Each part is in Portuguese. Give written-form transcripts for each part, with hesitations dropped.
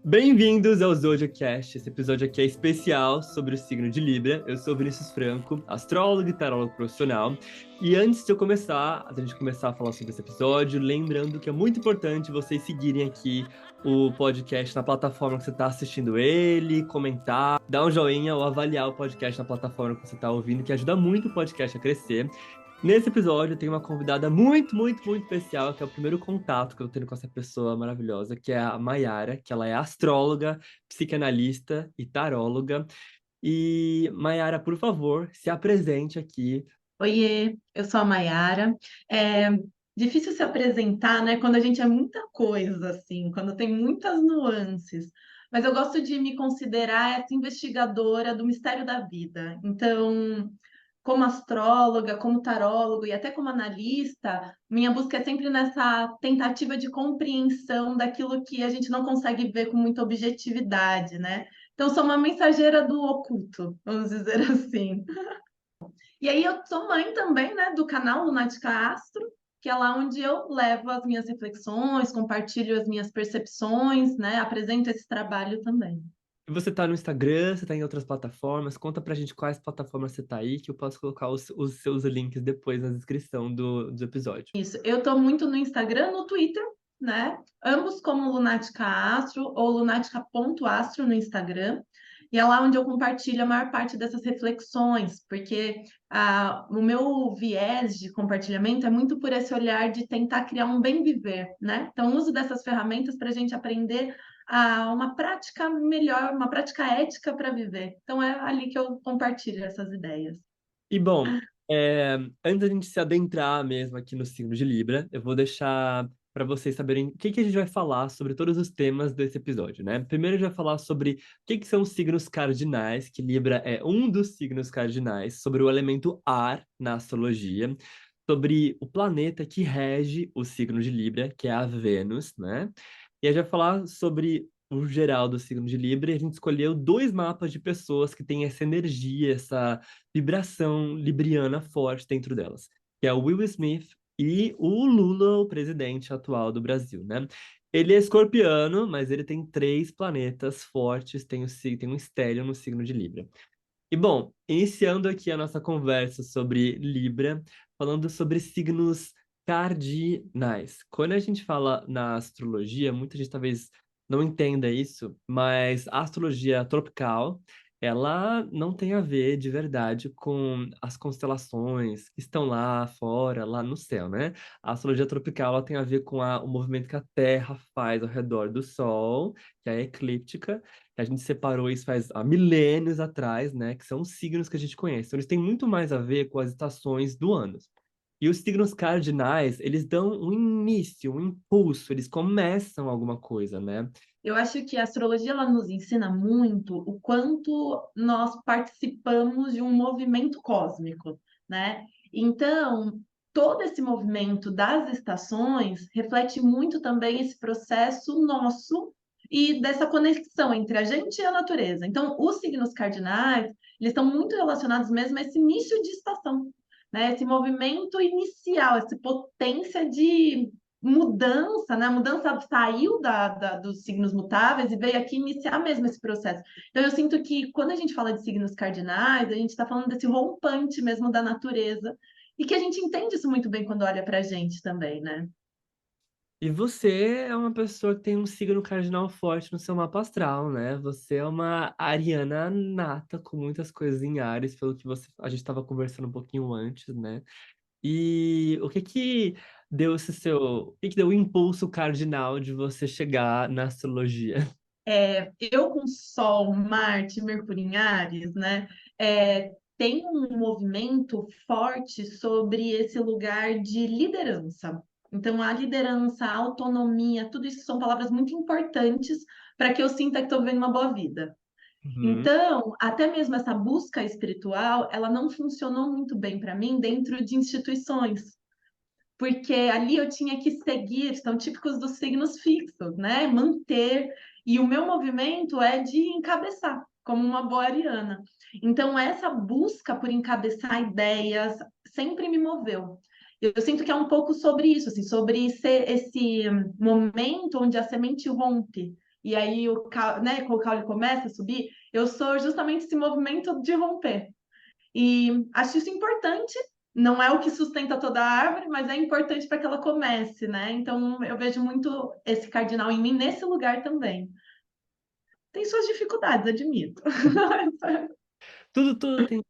Bem-vindos ao ZodioCast. Esse episódio aqui é especial sobre o signo de Libra. Eu sou Vinícius Franco, astrólogo e tarólogo profissional. E antes de a gente começar a falar sobre esse episódio, lembrando que é muito importante vocês seguirem aqui o podcast na plataforma que você está assistindo ele, comentar, dar um joinha ou avaliar o podcast na plataforma que você está ouvindo, que ajuda muito o podcast a crescer. Nesse episódio, eu tenho uma convidada muito especial, que é o primeiro contato que eu tenho com essa pessoa maravilhosa, que é a Maiara, que ela é astróloga, psicanalista e taróloga. E, Maiara, por favor, se apresente aqui. Oiê, eu sou a Maiara. É difícil se apresentar, né? Quando a gente é muita coisa, assim, quando tem muitas nuances. Mas eu gosto de me considerar essa investigadora do mistério da vida. Então, como astróloga, como tarólogo e até como analista, minha busca é sempre nessa tentativa de compreensão daquilo que a gente não consegue ver com muita objetividade, né? Então, sou uma mensageira do oculto, vamos dizer assim. E aí eu sou mãe também, né, do canal Lunática Astro, que é lá onde eu levo as minhas reflexões, compartilho as minhas percepções, né, apresento esse trabalho também. Você tá no Instagram, você tá em outras plataformas? Conta pra gente quais plataformas você tá aí, que eu posso colocar os seus links depois na descrição do episódio. Isso, eu estou muito no Instagram, no Twitter, né, ambos como Lunática Astro ou lunática.astro no Instagram. E é lá onde eu compartilho a maior parte dessas reflexões, porque o meu viés de compartilhamento é muito por esse olhar de tentar criar um bem viver, né? Então, uso dessas ferramentas para a gente aprender uma prática melhor, uma prática ética para viver. Então, é ali que eu compartilho essas ideias. E bom, antes da gente se adentrar mesmo aqui no signo de Libra, eu vou deixar para vocês saberem o que a gente vai falar sobre todos os temas desse episódio, né? Primeiro a gente vai falar sobre o que são os signos cardinais, que Libra é um dos signos cardinais, sobre o elemento ar na astrologia, sobre o planeta que rege o signo de Libra, que é a Vênus, né? E a gente vai falar sobre o geral do signo de Libra, e a gente escolheu dois mapas de pessoas que têm essa energia, essa vibração libriana forte dentro delas, que é o Will Smith e o Lula, o presidente atual do Brasil, né? Ele é escorpiano, mas ele tem três planetas fortes, tem um estélio no signo de Libra. E bom, iniciando aqui a nossa conversa sobre Libra, falando sobre signos cardinais. Quando a gente fala na astrologia, muita gente talvez não entenda isso, mas a astrologia tropical, ela não tem a ver de verdade com as constelações que estão lá fora, lá no céu, né? A astrologia tropical, ela tem a ver com o movimento que a Terra faz ao redor do Sol, que é a eclíptica, que a gente separou isso faz há milênios atrás, né? Que são os signos que a gente conhece. Então, eles têm muito mais a ver com as estações do ano. E os signos cardinais, eles dão um início, um impulso, eles começam alguma coisa, né? Eu acho que a astrologia ela nos ensina muito o quanto nós participamos de um movimento cósmico, né? Então, todo esse movimento das estações reflete muito também esse processo nosso e dessa conexão entre a gente e a natureza. Então, os signos cardinais, eles estão muito relacionados mesmo a esse início de estação, né? Esse movimento inicial, essa potência de mudança, né? A mudança saiu dos signos mutáveis e veio aqui iniciar mesmo esse processo. Então, eu sinto que quando a gente fala de signos cardinais, a gente está falando desse rompante mesmo da natureza, e que a gente entende isso muito bem quando olha para a gente também, né? E você é uma pessoa que tem um signo cardinal forte no seu mapa astral, né? Você é uma ariana nata, com muitas coisas em Áries, pelo que a gente estava conversando um pouquinho antes, né? E o que que deu o impulso cardinal de você chegar na astrologia? Eu com Sol, Marte, Mercúrio em Áries, né? Tem um movimento forte sobre esse lugar de liderança. Então, a liderança, a autonomia, tudo isso são palavras muito importantes para que eu sinta que estou vivendo uma boa vida. Uhum. Então, até mesmo essa busca espiritual, ela não funcionou muito bem para mim dentro de instituições, porque ali eu tinha que seguir, são típicos dos signos fixos, né? Manter, e o meu movimento é de encabeçar, como uma boa ariana. Então, essa busca por encabeçar ideias sempre me moveu. Eu sinto que é um pouco sobre isso, assim, sobre ser esse momento onde a semente rompe. e aí né, o caule começa a subir, eu sou justamente esse movimento de romper. E acho isso importante, não é o que sustenta toda a árvore, mas é importante para que ela comece, né? Então eu vejo muito esse cardinal em mim nesse lugar também. Tem suas dificuldades, admito. Tudo tem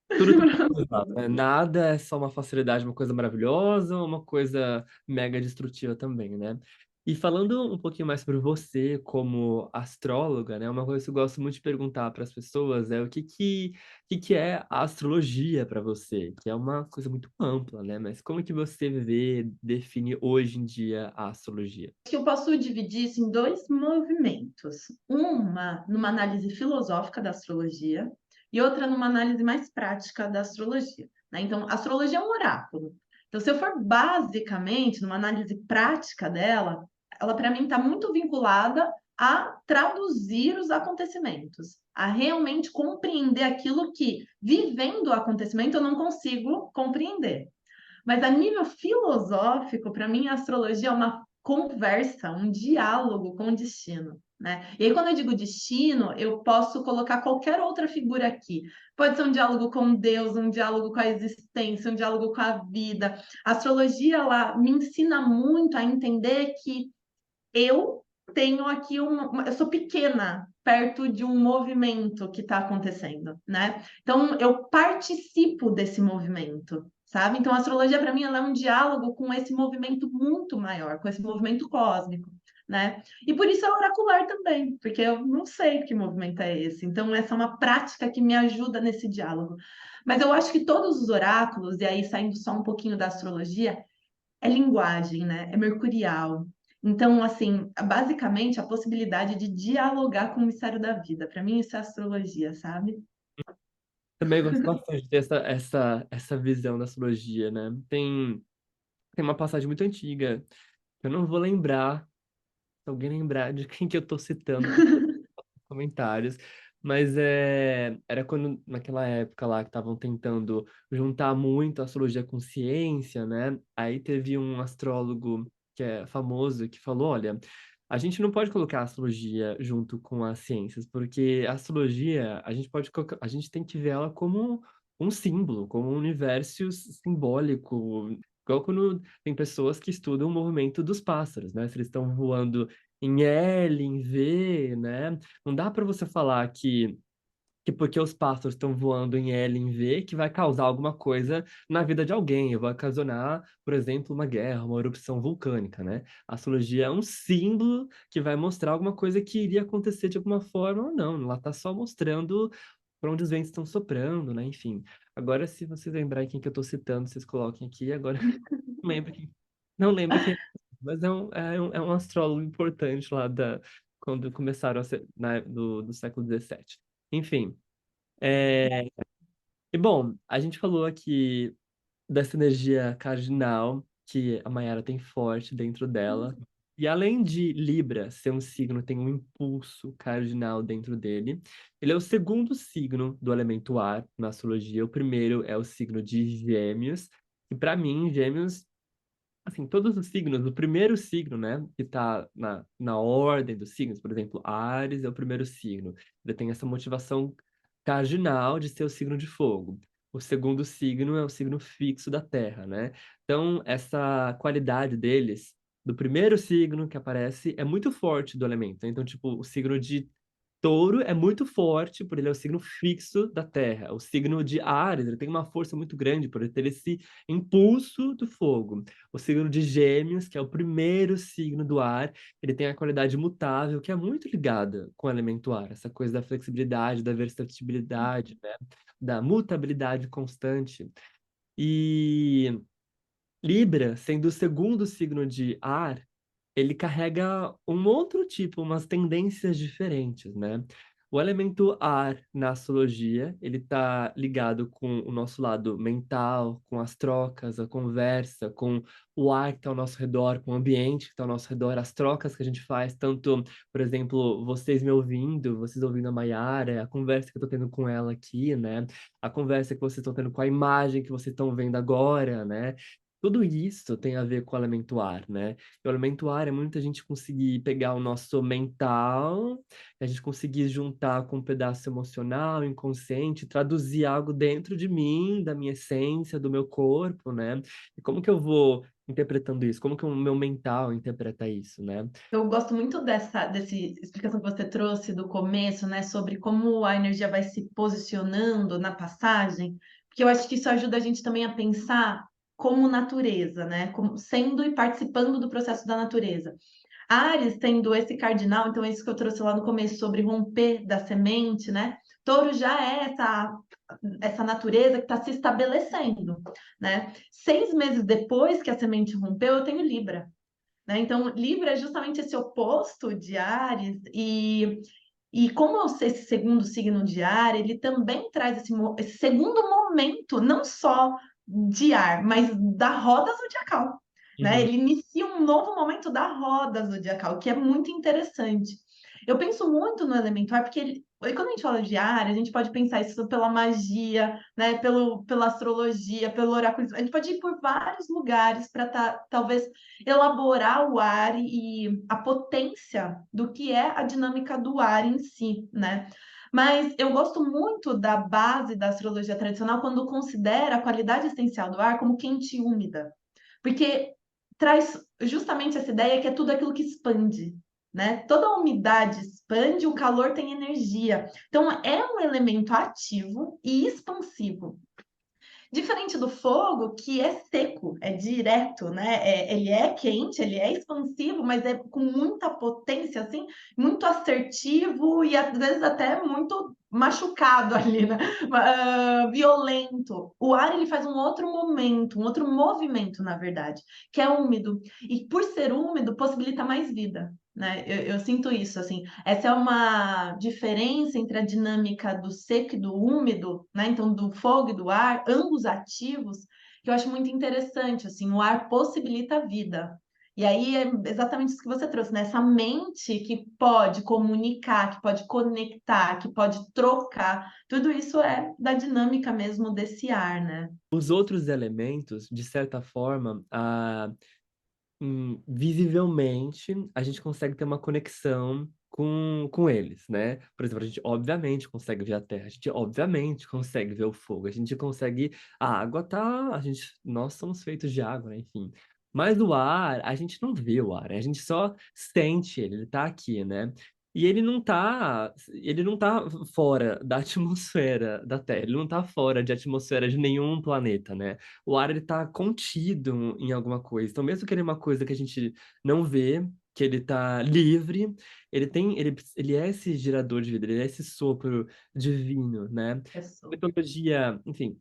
tudo tem dois lados, né? Nada é só uma facilidade, uma coisa maravilhosa, ou uma coisa mega destrutiva também, né? E falando um pouquinho mais sobre você como astróloga, né? Uma coisa que eu gosto muito de perguntar para as pessoas é o que é a astrologia para você, que é uma coisa muito ampla, né? Mas como que você vê, define hoje em dia a astrologia? Que eu posso dividir isso em dois movimentos. Uma numa análise filosófica da astrologia e outra numa análise mais prática da astrologia, né? Então, a astrologia é um oráculo. Então, se eu for basicamente numa análise prática dela, ela para mim está muito vinculada a traduzir os acontecimentos, a realmente compreender aquilo que, vivendo o acontecimento, eu não consigo compreender. Mas a nível filosófico, para mim, a astrologia é uma conversa, um diálogo com o destino, né? E aí, quando eu digo destino, eu posso colocar qualquer outra figura aqui. Pode ser um diálogo com Deus, um diálogo com a existência, um diálogo com a vida. A astrologia, ela me ensina muito a entender que eu tenho aqui eu sou pequena perto de um movimento que está acontecendo, né? Então eu participo desse movimento, sabe? Então a astrologia para mim ela é um diálogo com esse movimento muito maior, com esse movimento cósmico, né? E por isso é oracular também, porque eu não sei que movimento é esse. Então essa é uma prática que me ajuda nesse diálogo. Mas eu acho que todos os oráculos, e aí saindo só um pouquinho da astrologia, é linguagem, né? É mercurial. Então, assim, basicamente a possibilidade de dialogar com o mistério da vida. Para mim, isso é astrologia, sabe? Também gosto bastante de ter essa visão da astrologia, né? Tem uma passagem muito antiga, eu não vou lembrar, se alguém lembrar de quem que eu tô citando, comentários, mas era quando, naquela época lá, que estavam tentando juntar muito a astrologia com ciência, né? Aí teve um astrólogo que é famoso que falou, olha, a gente não pode colocar a astrologia junto com as ciências, porque a astrologia, a gente tem que ver ela como um símbolo, como um universo simbólico, igual quando tem pessoas que estudam o movimento dos pássaros, né? Se eles estão voando em L, em V, né? Não dá para você falar que porque os pássaros estão voando em L, em V, que vai causar alguma coisa na vida de alguém, vai ocasionar, por exemplo, uma guerra, uma erupção vulcânica, né? A astrologia é um símbolo que vai mostrar alguma coisa que iria acontecer de alguma forma ou não. Ela está só mostrando para onde os ventos estão soprando, né? Enfim. Agora, se vocês lembrarem quem que eu estou citando, vocês coloquem aqui. Agora, não lembro quem, não lembro quem, mas é um astrólogo importante lá quando começaram a ser, do século XVII. Enfim, e bom, a gente falou aqui dessa energia cardinal que a Mayara tem forte dentro dela. E além de Libra ser um signo, tem um impulso cardinal dentro dele. Ele é o segundo signo do elemento ar na astrologia. O primeiro é o signo de Gêmeos. E para mim, Gêmeos, assim, todos os signos, o primeiro signo, né, que tá na ordem dos signos, por exemplo, Áries é o primeiro signo. Ele tem essa motivação cardinal de ser o signo de fogo. O segundo signo é o signo fixo da Terra, né? Então, essa qualidade deles, do primeiro signo que aparece, é muito forte do elemento. Então, tipo, o signo de Touro é muito forte, porque ele é o signo fixo da Terra. O signo de Áries, ele tem uma força muito grande por ele ter esse impulso do fogo. O signo de Gêmeos, que é o primeiro signo do ar, ele tem a qualidade mutável, que é muito ligada com o elemento ar, essa coisa da flexibilidade, da versatilidade, né? Da mutabilidade constante. E Libra, sendo o segundo signo de ar, ele carrega um outro tipo, umas tendências diferentes, né? O elemento ar na astrologia, ele está ligado com o nosso lado mental, com as trocas, a conversa, com o ar que está ao nosso redor, com o ambiente que está ao nosso redor, as trocas que a gente faz, tanto, por exemplo, vocês me ouvindo, vocês ouvindo a Mayara, a conversa que eu estou tendo com ela aqui, né? A conversa que vocês estão tendo com a imagem que vocês estão vendo agora, né? Tudo isso tem a ver com o elemento ar, né? E o elemento ar é muito a gente conseguir pegar o nosso mental, a gente conseguir juntar com um pedaço emocional, inconsciente, traduzir algo dentro de mim, da minha essência, do meu corpo, né? E como que eu vou interpretando isso? Como que o meu mental interpreta isso, né? Eu gosto muito dessa explicação que você trouxe do começo, né, sobre como a energia vai se posicionando na passagem, porque eu acho que isso ajuda a gente também a pensar como natureza, né, como sendo e participando do processo da natureza. Áries tendo esse cardinal, então é isso que eu trouxe lá no começo sobre romper da semente, né? Touro já é essa natureza que está se estabelecendo, né? 6 meses depois que a semente rompeu, eu tenho Libra. Né? Então, Libra é justamente esse oposto de Áries, e como esse segundo signo de ar, ele também traz esse segundo momento, não só de ar, mas da roda zodiacal. Né? Uhum. Ele inicia um novo momento da roda zodiacal, que é muito interessante. Eu penso muito no elemento ar, porque quando a gente fala de ar, a gente pode pensar isso pela magia, né? Pela astrologia, pelo oráculo. A gente pode ir por vários lugares para talvez elaborar o ar e a potência do que é a dinâmica do ar em si, né? Mas eu gosto muito da base da astrologia tradicional quando considera a qualidade essencial do ar como quente e úmida, porque traz justamente essa ideia que é tudo aquilo que expande, né? Toda a umidade expande, o calor tem energia. Então é um elemento ativo e expansivo. Diferente do fogo, que é seco, é direto, né? Ele é quente, ele é expansivo, mas é com muita potência, assim, muito assertivo e às vezes até muito machucado ali, né? Violento. O ar ele faz um outro momento, um outro movimento, na verdade, que é úmido. E por ser úmido, possibilita mais vida. Né? Eu sinto isso, assim. Essa é uma diferença entre a dinâmica do seco e do úmido, né? Então, do fogo e do ar, ambos ativos, que eu acho muito interessante, assim. O ar possibilita a vida. E aí é exatamente isso que você trouxe, né? Essa mente que pode comunicar, que pode conectar, que pode trocar, tudo isso é da dinâmica mesmo desse ar, né? Os outros elementos, de certa forma, visivelmente, a gente consegue ter uma conexão com eles, né? Por exemplo, a gente obviamente consegue ver a terra, a gente obviamente consegue ver o fogo, a gente consegue. A água tá. Nós somos feitos de água, né? Enfim. Mas o ar, a gente não vê o ar, né? A gente só sente ele tá aqui, né? E ele não tá fora da atmosfera da Terra, ele não tá fora de atmosfera de nenhum planeta, né? O ar ele tá contido em alguma coisa. Então, mesmo que ele é uma coisa que a gente não vê, que ele tá livre, ele é esse gerador de vida, ele é esse sopro divino, né? Pessoa. Mitologia, enfim,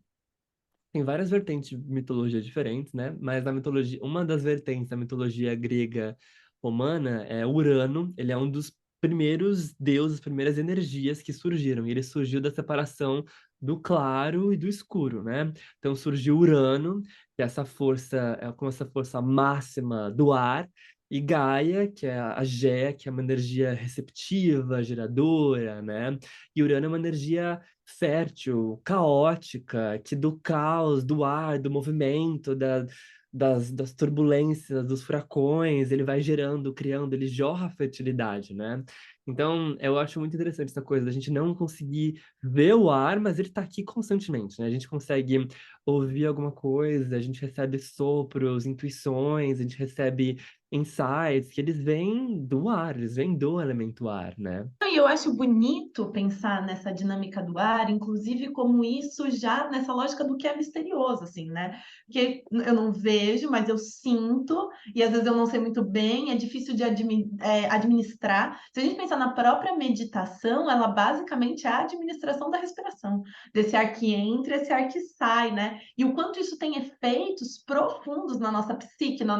tem várias vertentes de mitologia diferentes, né? Mas na mitologia, uma das vertentes da mitologia grega romana é Urano. Ele é um dos primeiros deuses, primeiras energias que surgiram. E ele surgiu da separação do claro e do escuro, né? Então surgiu Urano, que é essa força, é como essa força máxima do ar, e Gaia, que é a Gea, que é uma energia receptiva, geradora, né? E Urano é uma energia fértil, caótica, que do caos, do ar, do movimento, das turbulências, dos furacões, ele vai gerando, criando, ele jorra fertilidade, né? Então, eu acho muito interessante essa coisa da gente não conseguir ver o ar, mas ele está aqui constantemente, né? A gente consegue ouvir alguma coisa, a gente recebe sopros, intuições, a gente recebe insights que eles vêm do ar, eles vêm do elemento ar, né? E eu acho bonito pensar nessa dinâmica do ar, inclusive como isso já nessa lógica do que é misterioso, assim, né? Porque eu não vejo, mas eu sinto, e às vezes eu não sei muito bem, é difícil de administrar. Se a gente pensar na própria meditação, ela basicamente é a administração da respiração, desse ar que entra, esse ar que sai, né? E o quanto isso tem efeitos profundos na nossa psique, no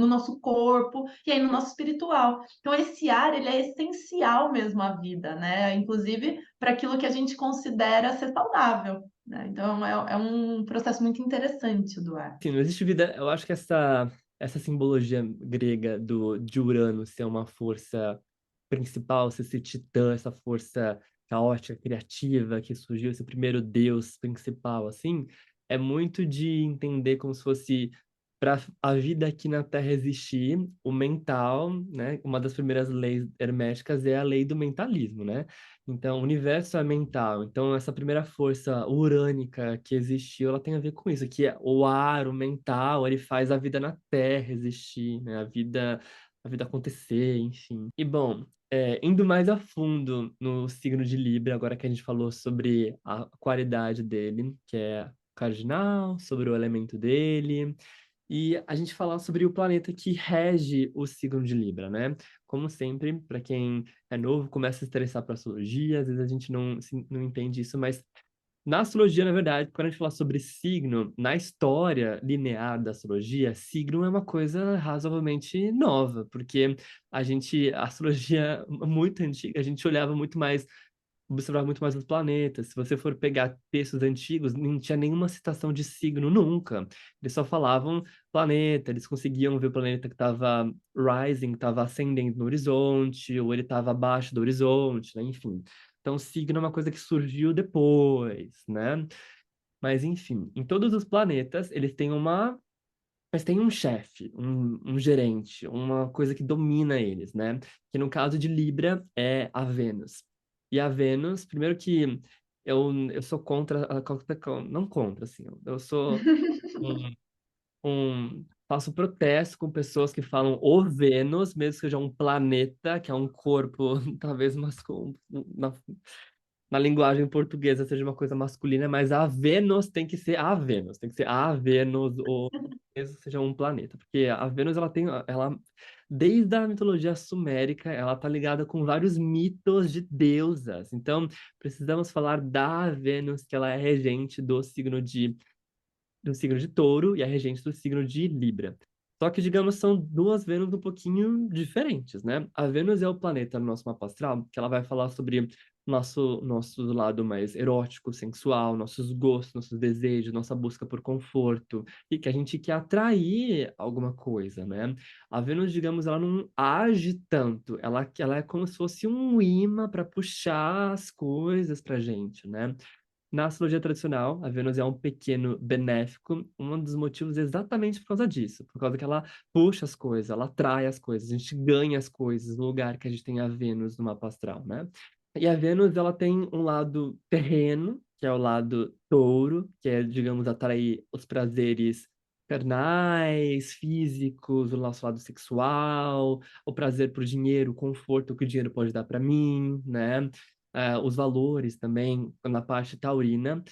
nosso corpo e aí no nosso espiritual. Então, esse ar, ele é essencial mesmo à vida, né? Inclusive para aquilo que a gente considera ser saudável, né? Então, é um processo muito interessante do ar. Sim, não existe vida. Eu acho que essa simbologia grega de Urano ser uma força principal, ser esse titã, essa força caótica, criativa, que surgiu, esse primeiro deus principal, assim, é muito de entender como se fosse para a vida aqui na Terra existir, o mental, né? Uma das primeiras leis herméticas é a lei do mentalismo, né? Então, o universo é mental. Então, essa primeira força urânica que existiu, ela tem a ver com isso, que é o ar, o mental, ele faz a vida na Terra existir, né? A vida acontecer, enfim. E bom, indo mais a fundo no signo de Libra, agora que a gente falou sobre a qualidade dele, que é cardinal, sobre o elemento dele, e a gente falar sobre o planeta que rege o signo de Libra, né? Como sempre, para quem é novo, começa a se interessar por astrologia, às vezes a gente não entende isso, mas na astrologia, na verdade, quando a gente fala sobre signo, na história linear da astrologia, signo é uma coisa razoavelmente nova, porque a astrologia muito antiga, a gente olhava muito mais, observava muito mais os planetas. Se você for pegar textos antigos, não tinha nenhuma citação de signo nunca. Eles só falavam planeta, eles conseguiam ver o planeta que estava rising, estava ascendendo no horizonte, ou ele estava abaixo do horizonte, né? Enfim. Então, signo é uma coisa que surgiu depois, né? Mas, enfim, em todos os planetas, eles têm um chefe, um gerente, uma coisa que domina eles, né? Que no caso de Libra é a Vênus. E a Vênus, primeiro que eu sou contra, não contra, assim, eu sou um, faço protesto com pessoas que falam o Vênus, mesmo que seja um planeta, que é um corpo, talvez masculino, na linguagem portuguesa seja uma coisa masculina, mas a Vênus tem que ser a Vênus, tem que ser a Vênus, ou mesmo que seja um planeta, porque a Vênus ela desde a mitologia sumérica, ela tá ligada com vários mitos de deusas. Então, precisamos falar da Vênus, que ela é regente do signo de Touro e a regente do signo de Libra. Só que, digamos, são duas Vênus um pouquinho diferentes, né? A Vênus é o planeta no nosso mapa astral, que ela vai falar sobre nosso lado mais erótico, sensual, nossos gostos, nossos desejos, nossa busca por conforto, e que a gente quer atrair alguma coisa, né? A Vênus, digamos, ela não age tanto, ela é como se fosse um imã para puxar as coisas pra gente, né? Na astrologia tradicional, a Vênus é um pequeno benéfico, um dos motivos é exatamente por causa disso, por causa que ela puxa as coisas, ela atrai as coisas, a gente ganha as coisas no lugar que a gente tem a Vênus no mapa astral, né? E a Vênus, ela tem um lado terreno, que é o lado touro, que é, digamos, atrair os prazeres carnais, físicos, o nosso lado sexual, o prazer por dinheiro, o conforto que o dinheiro pode dar para mim, né? Os valores também na parte taurina,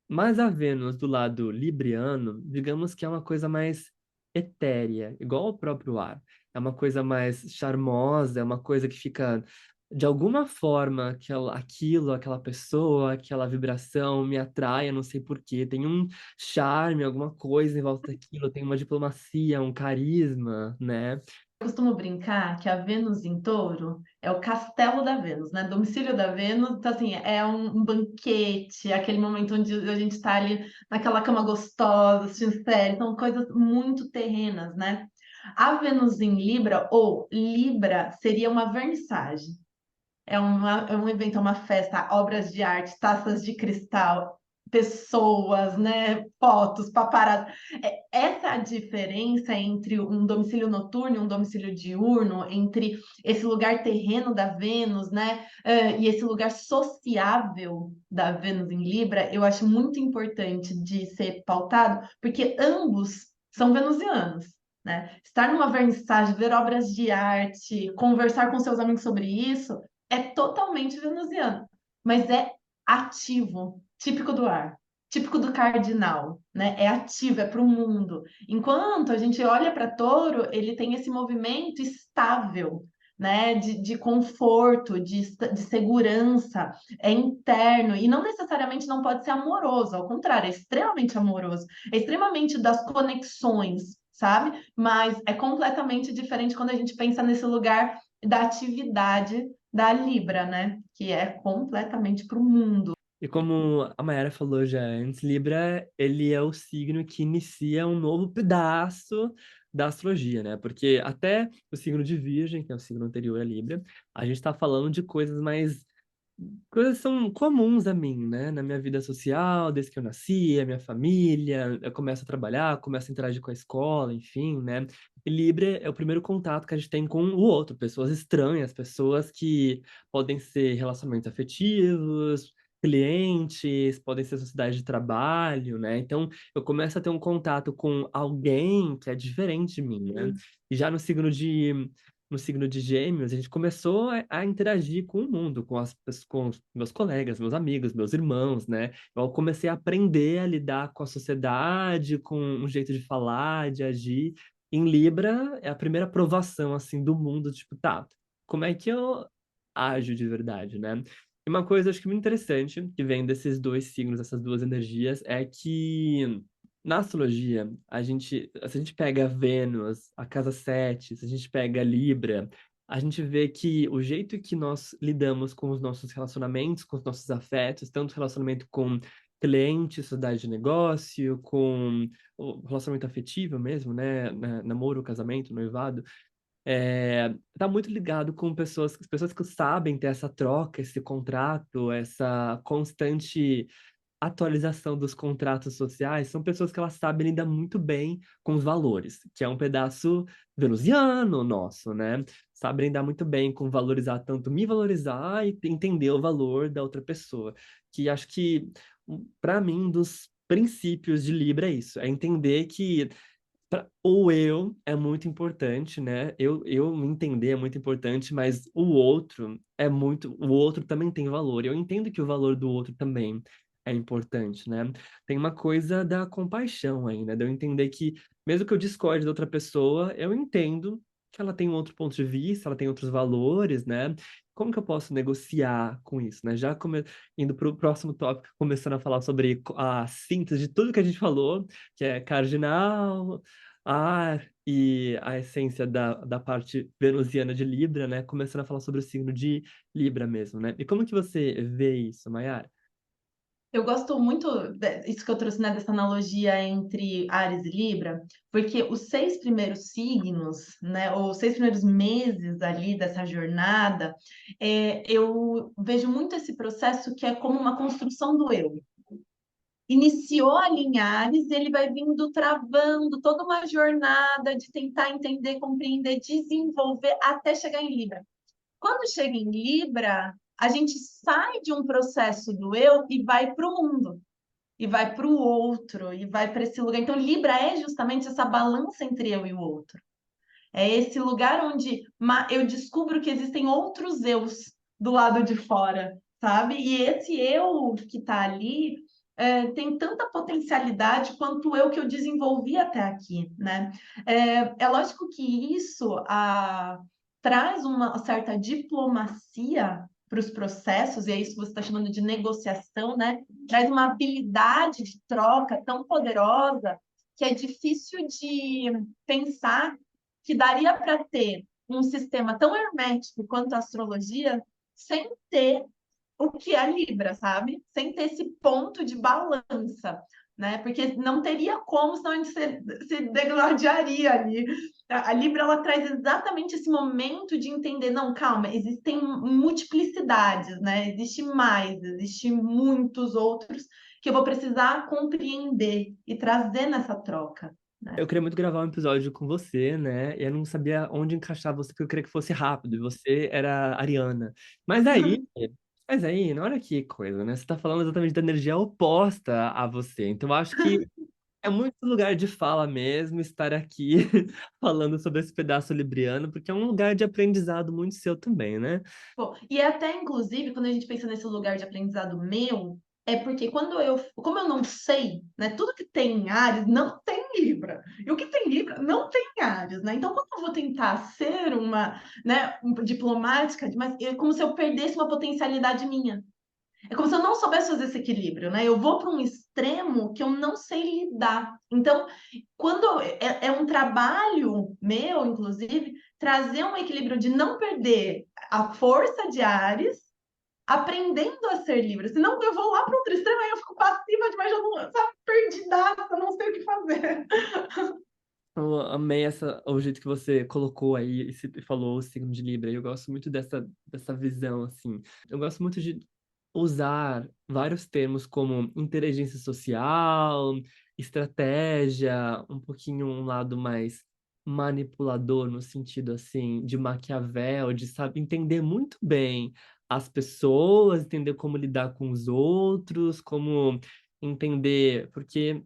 mas a Vênus do lado libriano, digamos que é uma coisa mais etérea, igual o próprio ar. É uma coisa mais charmosa, é uma coisa que fica, de alguma forma, aquela pessoa, aquela vibração me atrai, eu não sei por quê. Tem um charme, alguma coisa em volta daquilo, tem uma diplomacia, um carisma, né? Eu costumo brincar que a Vênus em Touro é o castelo da Vênus, né? Domicílio da Vênus, então assim, é um banquete, aquele momento onde a gente está ali naquela cama gostosa, assistindo série, são coisas muito terrenas, né? A Vênus em Libra, ou Libra, seria uma vernissage. É um evento, é uma festa, obras de arte, taças de cristal, pessoas, né? Fotos, paparazzi. Essa é a diferença entre um domicílio noturno e um domicílio diurno, entre esse lugar terreno da Vênus, né? E esse lugar sociável da Vênus em Libra, eu acho muito importante de ser pautado, porque ambos são venusianos. Né? Estar numa vernissage, ver obras de arte, conversar com seus amigos sobre isso, é totalmente venusiano, mas é ativo, típico do ar, típico do cardinal, né? É ativo, é para o mundo. Enquanto a gente olha para touro, ele tem esse movimento estável, né? De conforto, de segurança, é interno, e não necessariamente não pode ser amoroso, ao contrário, é extremamente amoroso, é extremamente das conexões, sabe? Mas é completamente diferente quando a gente pensa nesse lugar da atividade da Libra, né? Que é completamente para o mundo. E como a Mayara falou já antes, Libra, ele é o signo que inicia um novo pedaço da astrologia, né? Porque até o signo de Virgem, que é o signo anterior a Libra, a gente está falando de coisas mais coisas são comuns a mim, né? Na minha vida social, desde que eu nasci, a minha família, eu começo a trabalhar, começo a interagir com a escola, enfim, né? E Libra é o primeiro contato que a gente tem com o outro, pessoas estranhas, pessoas que podem ser relacionamentos afetivos, clientes, podem ser sociedade de trabalho, né? Então, eu começo a ter um contato com alguém que é diferente de mim, né? E já no signo de Gêmeos, a gente começou a interagir com o mundo, com os meus colegas, meus amigos, meus irmãos, né? Eu comecei a aprender a lidar com a sociedade, com um jeito de falar, de agir. Em Libra, é a primeira aprovação, assim, do mundo, tipo, tá, como é que eu ajo de verdade, né? E uma coisa, acho que muito interessante, que vem desses dois signos, essas duas energias, é que na astrologia, se a gente pega Vênus, a casa 7, se a gente pega Libra, a gente vê que o jeito que nós lidamos com os nossos relacionamentos, com os nossos afetos, tanto relacionamento com cliente, sociedade de negócio, com o relacionamento afetivo mesmo, né? Namoro, casamento, noivado, tá muito ligado com pessoas que sabem ter essa troca, esse contrato, essa constante atualização dos contratos sociais são pessoas que elas sabem lidar muito bem com os valores, que é um pedaço venusiano nosso, né? Sabem lidar muito bem com valorizar, tanto me valorizar e entender o valor da outra pessoa. Que acho que, para mim, um dos princípios de Libra é isso, é entender que o eu é muito importante, né? Eu me entender é muito importante, mas o outro também tem valor. Eu entendo que o valor do outro também é importante, né? Tem uma coisa da compaixão ainda, de eu entender que, mesmo que eu discorde da outra pessoa, eu entendo que ela tem um outro ponto de vista, ela tem outros valores, né? Como que eu posso negociar com isso, né? Indo para o próximo tópico, começando a falar sobre a síntese de tudo que a gente falou, que é cardinal, ar e a essência da parte venusiana de Libra, né? Começando a falar sobre o signo de Libra mesmo, né? E como que você vê isso, Mayara? Eu gosto muito isso que eu trouxe, né, dessa analogia entre Áries e Libra, porque os 6 primeiros signos, né, ou os 6 primeiros meses ali dessa jornada, eu vejo muito esse processo que é como uma construção do eu. Iniciou ali em Áries, ele vai vindo travando toda uma jornada de tentar entender, compreender, desenvolver até chegar em Libra. Quando chega em Libra, a gente sai de um processo do eu e vai para o mundo, e vai para o outro, e vai para esse lugar. Então, Libra é justamente essa balança entre eu e o outro. É esse lugar onde eu descubro que existem outros eus do lado de fora, sabe? E esse eu que está ali tem tanta potencialidade quanto o eu que eu desenvolvi até aqui, né? É lógico que isso traz uma certa diplomacia para os processos, e é isso que você está chamando de negociação, né? Traz uma habilidade de troca tão poderosa que é difícil de pensar que daria para ter um sistema tão hermético quanto a astrologia sem ter o que é Libra, sabe? Sem ter esse ponto de balança, né? Porque não teria como, senão a gente se degladiaria ali. A Libra, ela traz exatamente esse momento de entender, não, calma, existem multiplicidades, né? Existe mais, existe muitos outros que eu vou precisar compreender e trazer nessa troca, né? Eu queria muito gravar um episódio com você, né? E eu não sabia onde encaixar você, porque eu queria que fosse rápido, e você era Ariana. Mas aí, mas aí, olha que coisa, né? Você tá falando exatamente da energia oposta a você. Então, eu acho que é muito lugar de fala mesmo estar aqui falando sobre esse pedaço libriano, porque é um lugar de aprendizado muito seu também, né? Bom, e até, inclusive, quando a gente pensa nesse lugar de aprendizado meu, é porque como eu não sei, né, tudo que tem em Áries não tem em Libra. E o que tem em Libra não tem em Áries, né? Então, quando eu vou tentar ser diplomática, mas é como se eu perdesse uma potencialidade minha. É como se eu não soubesse fazer esse equilíbrio, né? Eu vou para um extremo que eu não sei lidar. Então, quando é um trabalho meu, inclusive, trazer um equilíbrio de não perder a força de Ares, aprendendo a ser livre. Senão eu vou lá para outro extremo, aí eu fico passiva demais, já não, sabe, perdidaça, não sei o que fazer. Eu amei o jeito que você colocou aí e falou o signo de Libra. Eu gosto muito dessa visão, assim. Eu gosto muito de usar vários termos como inteligência social, estratégia, um pouquinho um lado mais manipulador, no sentido, assim, de Maquiavel, de sabe, entender muito bem as pessoas, entender como lidar com os outros, como entender, porque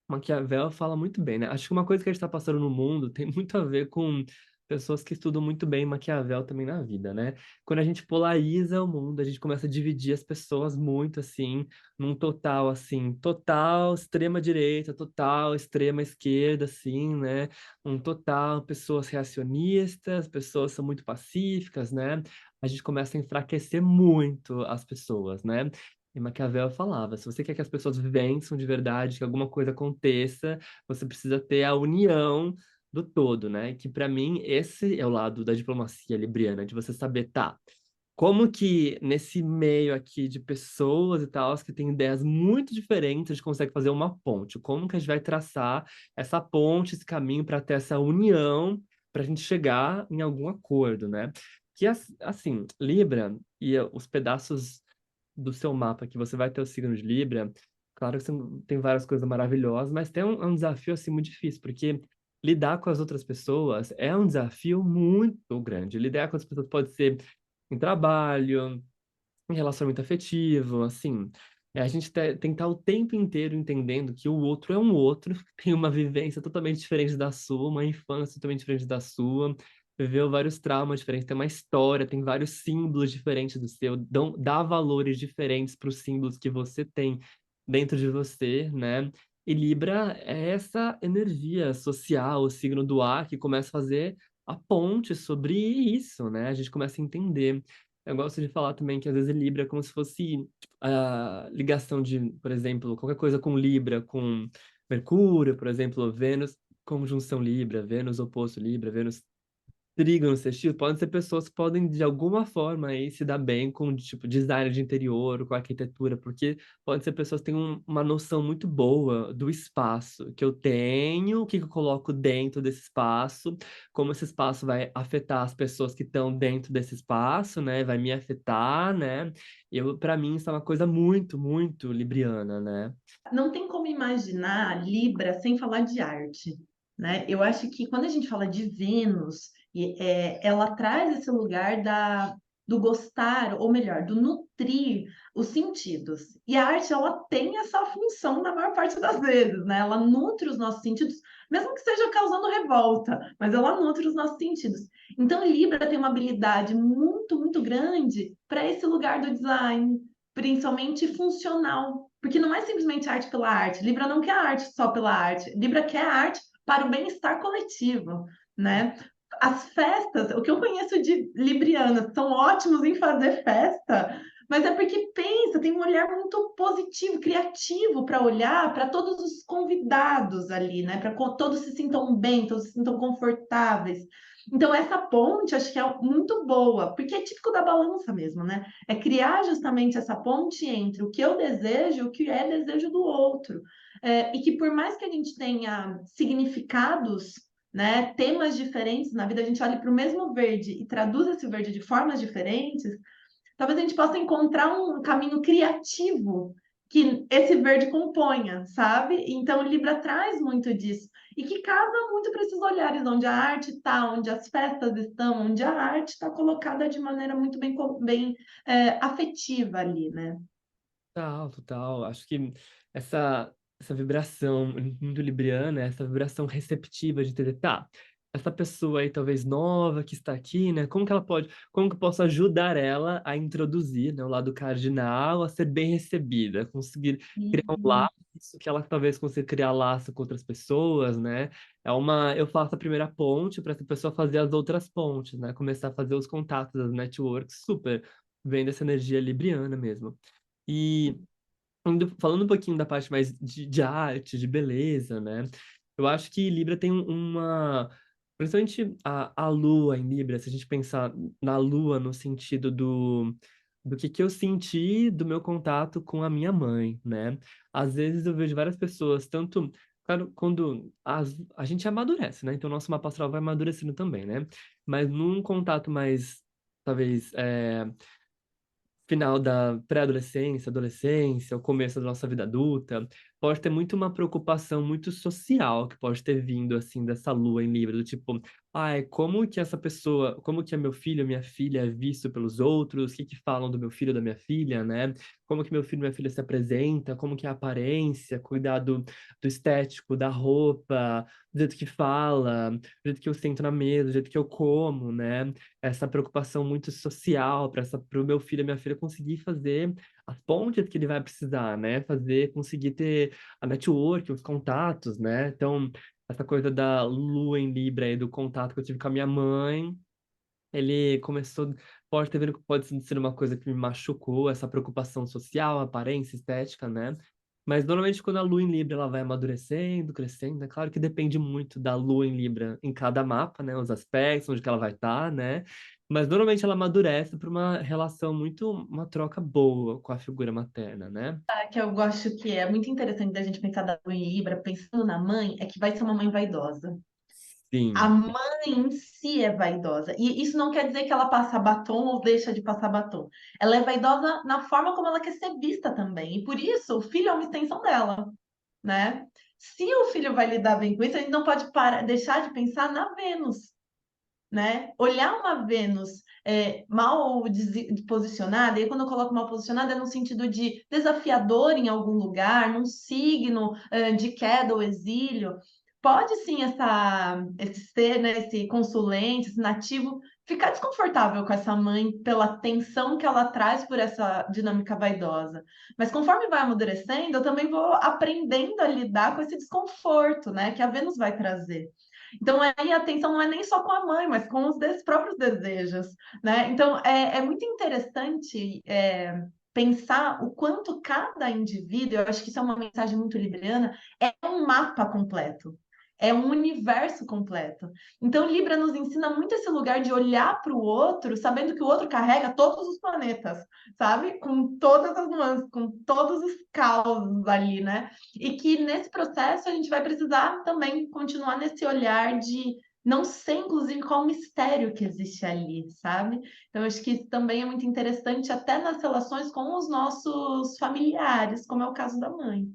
Maquiavel fala muito bem, né? Acho que uma coisa que a gente está passando no mundo tem muito a ver com pessoas que estudam muito bem Maquiavel também na vida, né? Quando a gente polariza o mundo, a gente começa a dividir as pessoas muito assim, num total assim, total extrema direita, total extrema esquerda, assim, né? Um total pessoas reacionistas, pessoas são muito pacíficas, né? A gente começa a enfraquecer muito as pessoas, né? E Maquiavel falava, se você quer que as pessoas vençam de verdade, que alguma coisa aconteça, você precisa ter a união do todo, né? Que para mim esse é o lado da diplomacia libriana, de você saber, tá, como que nesse meio aqui de pessoas e tal, que têm ideias muito diferentes, a gente consegue fazer uma ponte? Como que a gente vai traçar essa ponte, esse caminho para ter essa união, para a gente chegar em algum acordo, né? Que assim, Libra e os pedaços do seu mapa que você vai ter o signo de Libra, claro que você tem várias coisas maravilhosas, mas tem um desafio assim muito difícil, porque lidar com as outras pessoas é um desafio muito grande. Lidar com as pessoas pode ser em trabalho, em relacionamento afetivo, assim. A gente tem que estar o tempo inteiro entendendo que o outro é um outro, tem uma vivência totalmente diferente da sua, uma infância totalmente diferente da sua, viveu vários traumas diferentes, tem uma história, tem vários símbolos diferentes do seu, dá valores diferentes para os símbolos que você tem dentro de você, né? E Libra é essa energia social, o signo do ar, que começa a fazer a ponte sobre isso, né? A gente começa a entender. Eu gosto de falar também que às vezes Libra é como se fosse tipo, a ligação de, por exemplo, qualquer coisa com Libra, com Mercúrio, por exemplo, Vênus, conjunção Libra, Vênus oposto Libra, Vênus trígono sextil, podem ser pessoas que podem, de alguma forma, aí, se dar bem com, tipo, design de interior, com arquitetura, porque podem ser pessoas que têm uma noção muito boa do espaço que eu tenho, o que que eu coloco dentro desse espaço, como esse espaço vai afetar as pessoas que estão dentro desse espaço, né? Vai me afetar, né? Para mim, isso é uma coisa muito, muito libriana, né? Não tem como imaginar Libra sem falar de arte, né? Eu acho que quando a gente fala de Vênus, ela traz esse lugar do gostar, ou melhor, do nutrir os sentidos. E a arte, ela tem essa função na maior parte das vezes, né? Ela nutre os nossos sentidos, mesmo que seja causando revolta, mas ela nutre os nossos sentidos. Então, Libra tem uma habilidade muito, muito grande para esse lugar do design, principalmente funcional, porque não é simplesmente arte pela arte. Libra não quer arte só pela arte. Libra quer arte para o bem-estar coletivo, né? As festas, o que eu conheço de librianas, são ótimos em fazer festa, mas é porque pensa, tem um olhar muito positivo, criativo para olhar para todos os convidados ali, né? Para todos se sintam bem, todos se sintam confortáveis. Então, essa ponte acho que é muito boa, porque é típico da balança mesmo, né? É criar justamente essa ponte entre o que eu desejo e o que é desejo do outro. E que por mais que a gente tenha significados, né, temas diferentes na vida, a gente olhe para o mesmo verde e traduz esse verde de formas diferentes, talvez a gente possa encontrar um caminho criativo que esse verde componha, sabe? Então, o Libra traz muito disso. E que casa muito para esses olhares, onde a arte está, onde as festas estão, onde a arte está colocada de maneira muito bem afetiva ali, né? Total, total. Acho que essa vibração muito libriana, essa vibração receptiva de entender, tá, essa pessoa aí talvez nova que está aqui, né? Como que ela pode, como que eu posso ajudar ela a introduzir, né, o lado cardinal, a ser bem recebida, conseguir criar um Uhum. laço que ela talvez consiga criar laço com outras pessoas, né? Eu faço a primeira ponte para essa pessoa fazer as outras pontes, né? Começar a fazer os contatos, as networks, super, vem dessa energia libriana mesmo. E falando um pouquinho da parte mais de arte, de beleza, né? Eu acho que Libra tem uma. Principalmente a Lua em Libra, se a gente pensar na Lua no sentido do que eu senti do meu contato com a minha mãe, né? Às vezes eu vejo várias pessoas, tanto. quando a gente amadurece, né? Então, o nosso mapa astral vai amadurecendo também, né? Mas num contato mais, talvez, final da pré-adolescência, adolescência, o começo da nossa vida adulta, pode ter muito uma preocupação muito social que pode ter vindo, assim, dessa lua em Libra, do tipo, ai, como que essa pessoa, como que é meu filho, minha filha é visto pelos outros, o que que falam do meu filho, da minha filha, né? Como que meu filho, minha filha se apresenta, como que é a aparência, cuidar do estético, da roupa, do jeito que fala, do jeito que eu sento na mesa, do jeito que eu como, né? Essa preocupação muito social para o meu filho e minha filha conseguir fazer as pontes que ele vai precisar, né? Fazer, conseguir ter a network, os contatos, né? Então, essa coisa da lua em Libra e do contato que eu tive com a minha mãe, ele começou, pode ter vendo que pode ser uma coisa que me machucou, essa preocupação social, aparência, estética, né? Mas normalmente quando a lua em Libra ela vai amadurecendo, crescendo, é claro que depende muito da lua em Libra em cada mapa, né? Os aspectos, onde que ela vai estar, né? Mas normalmente ela amadurece para uma relação muito, uma troca boa com a figura materna, né? Que eu gosto que é muito interessante da gente pensar da mãe em Libra, pensando na mãe, é que vai ser uma mãe vaidosa. A Sim. mãe em si é vaidosa. E isso não quer dizer que ela passa batom ou deixa de passar batom. Ela é vaidosa na forma como ela quer ser vista também. E por isso, o filho é uma extensão dela, né? Se o filho vai lidar bem com isso, a gente não pode deixar de pensar na Vênus, né? Olhar uma Vênus mal posicionada, e quando eu coloco mal posicionada é no sentido de desafiador em algum lugar, num signo de queda ou exílio, pode sim esse ser, né, esse consulente, esse nativo, ficar desconfortável com essa mãe pela tensão que ela traz por essa dinâmica vaidosa. Mas conforme vai amadurecendo, eu também vou aprendendo a lidar com esse desconforto, né, que a Vênus vai trazer. Então, aí a atenção não é nem só com a mãe, mas com os próprios desejos, né? Então, é muito interessante pensar o quanto cada indivíduo, eu acho que isso é uma mensagem muito libriana, é um mapa completo. É um universo completo. Então, Libra nos ensina muito esse lugar de olhar para o outro, sabendo que o outro carrega todos os planetas, sabe? Com todas as nuances, com todos os causos ali, né? E que nesse processo a gente vai precisar também continuar nesse olhar de não sei, inclusive, qual o mistério que existe ali, sabe? Então, acho que isso também é muito interessante, até nas relações com os nossos familiares, como é o caso da mãe.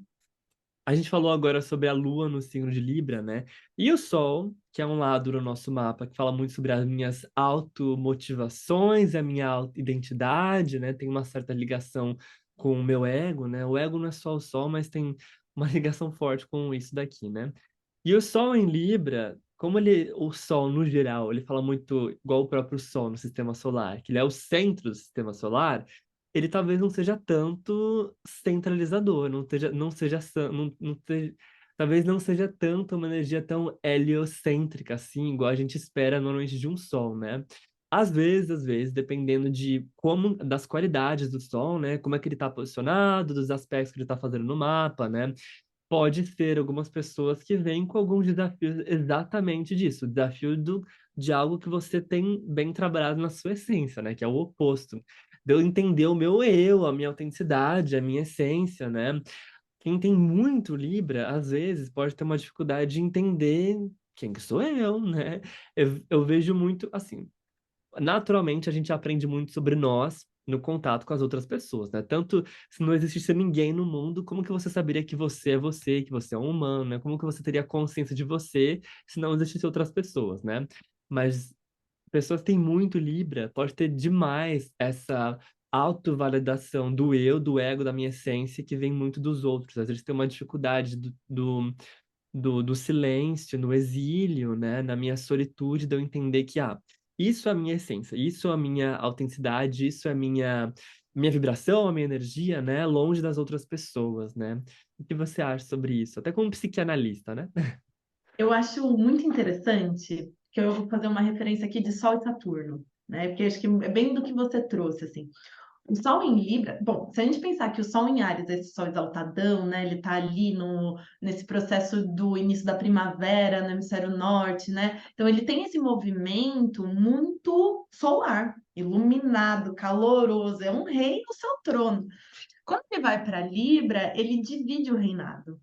A gente falou agora sobre a Lua no signo de Libra, né? E o Sol, que é um lado do nosso mapa que fala muito sobre as minhas automotivações, a minha identidade, né? Tem uma certa ligação com o meu ego, né? O ego não é só o Sol, mas tem uma ligação forte com isso daqui, né? E o Sol em Libra, como ele, o Sol no geral, ele fala muito igual o próprio Sol no sistema solar, que ele é o centro do sistema solar, ele talvez não seja tanto centralizador, talvez não seja tanto uma energia tão heliocêntrica assim, igual a gente espera normalmente de um Sol, né? Às vezes, dependendo de como, das qualidades do Sol, né? Como é que ele está posicionado, dos aspectos que ele está fazendo no mapa, né? Pode ser algumas pessoas que vêm com alguns desafios exatamente disso, de algo que você tem bem trabalhado na sua essência, né? Que é o oposto. De eu entender o meu eu, a minha autenticidade, a minha essência, né? Quem tem muito Libra, às vezes, pode ter uma dificuldade de entender quem que sou eu, né? Eu vejo muito, assim, naturalmente a gente aprende muito sobre nós no contato com as outras pessoas, né? Tanto se não existisse ninguém no mundo, como que você saberia que você, que você é um humano, né? Como que você teria consciência de você se não existissem outras pessoas, né? Mas pessoas que têm muito Libra, pode ter demais essa autovalidação do eu, do ego, da minha essência, que vem muito dos outros. Às vezes tem uma dificuldade do silêncio, no exílio, né? Na minha solitude, de eu entender que, isso é a minha essência, isso é a minha autenticidade, isso é a minha vibração, a minha energia, né? Longe das outras pessoas, né? O que você acha sobre isso? Até como psicanalista, né? Eu acho muito interessante que eu vou fazer uma referência aqui de Sol e Saturno, né? Porque acho que é bem do que você trouxe, assim. O Sol em Libra, bom, se a gente pensar que o Sol em Áries, esse Sol exaltadão, né? Ele tá ali nesse processo do início da primavera no hemisfério norte, né? Então ele tem esse movimento muito solar, iluminado, caloroso, é um rei no seu trono. Quando ele vai para Libra, ele divide o reinado.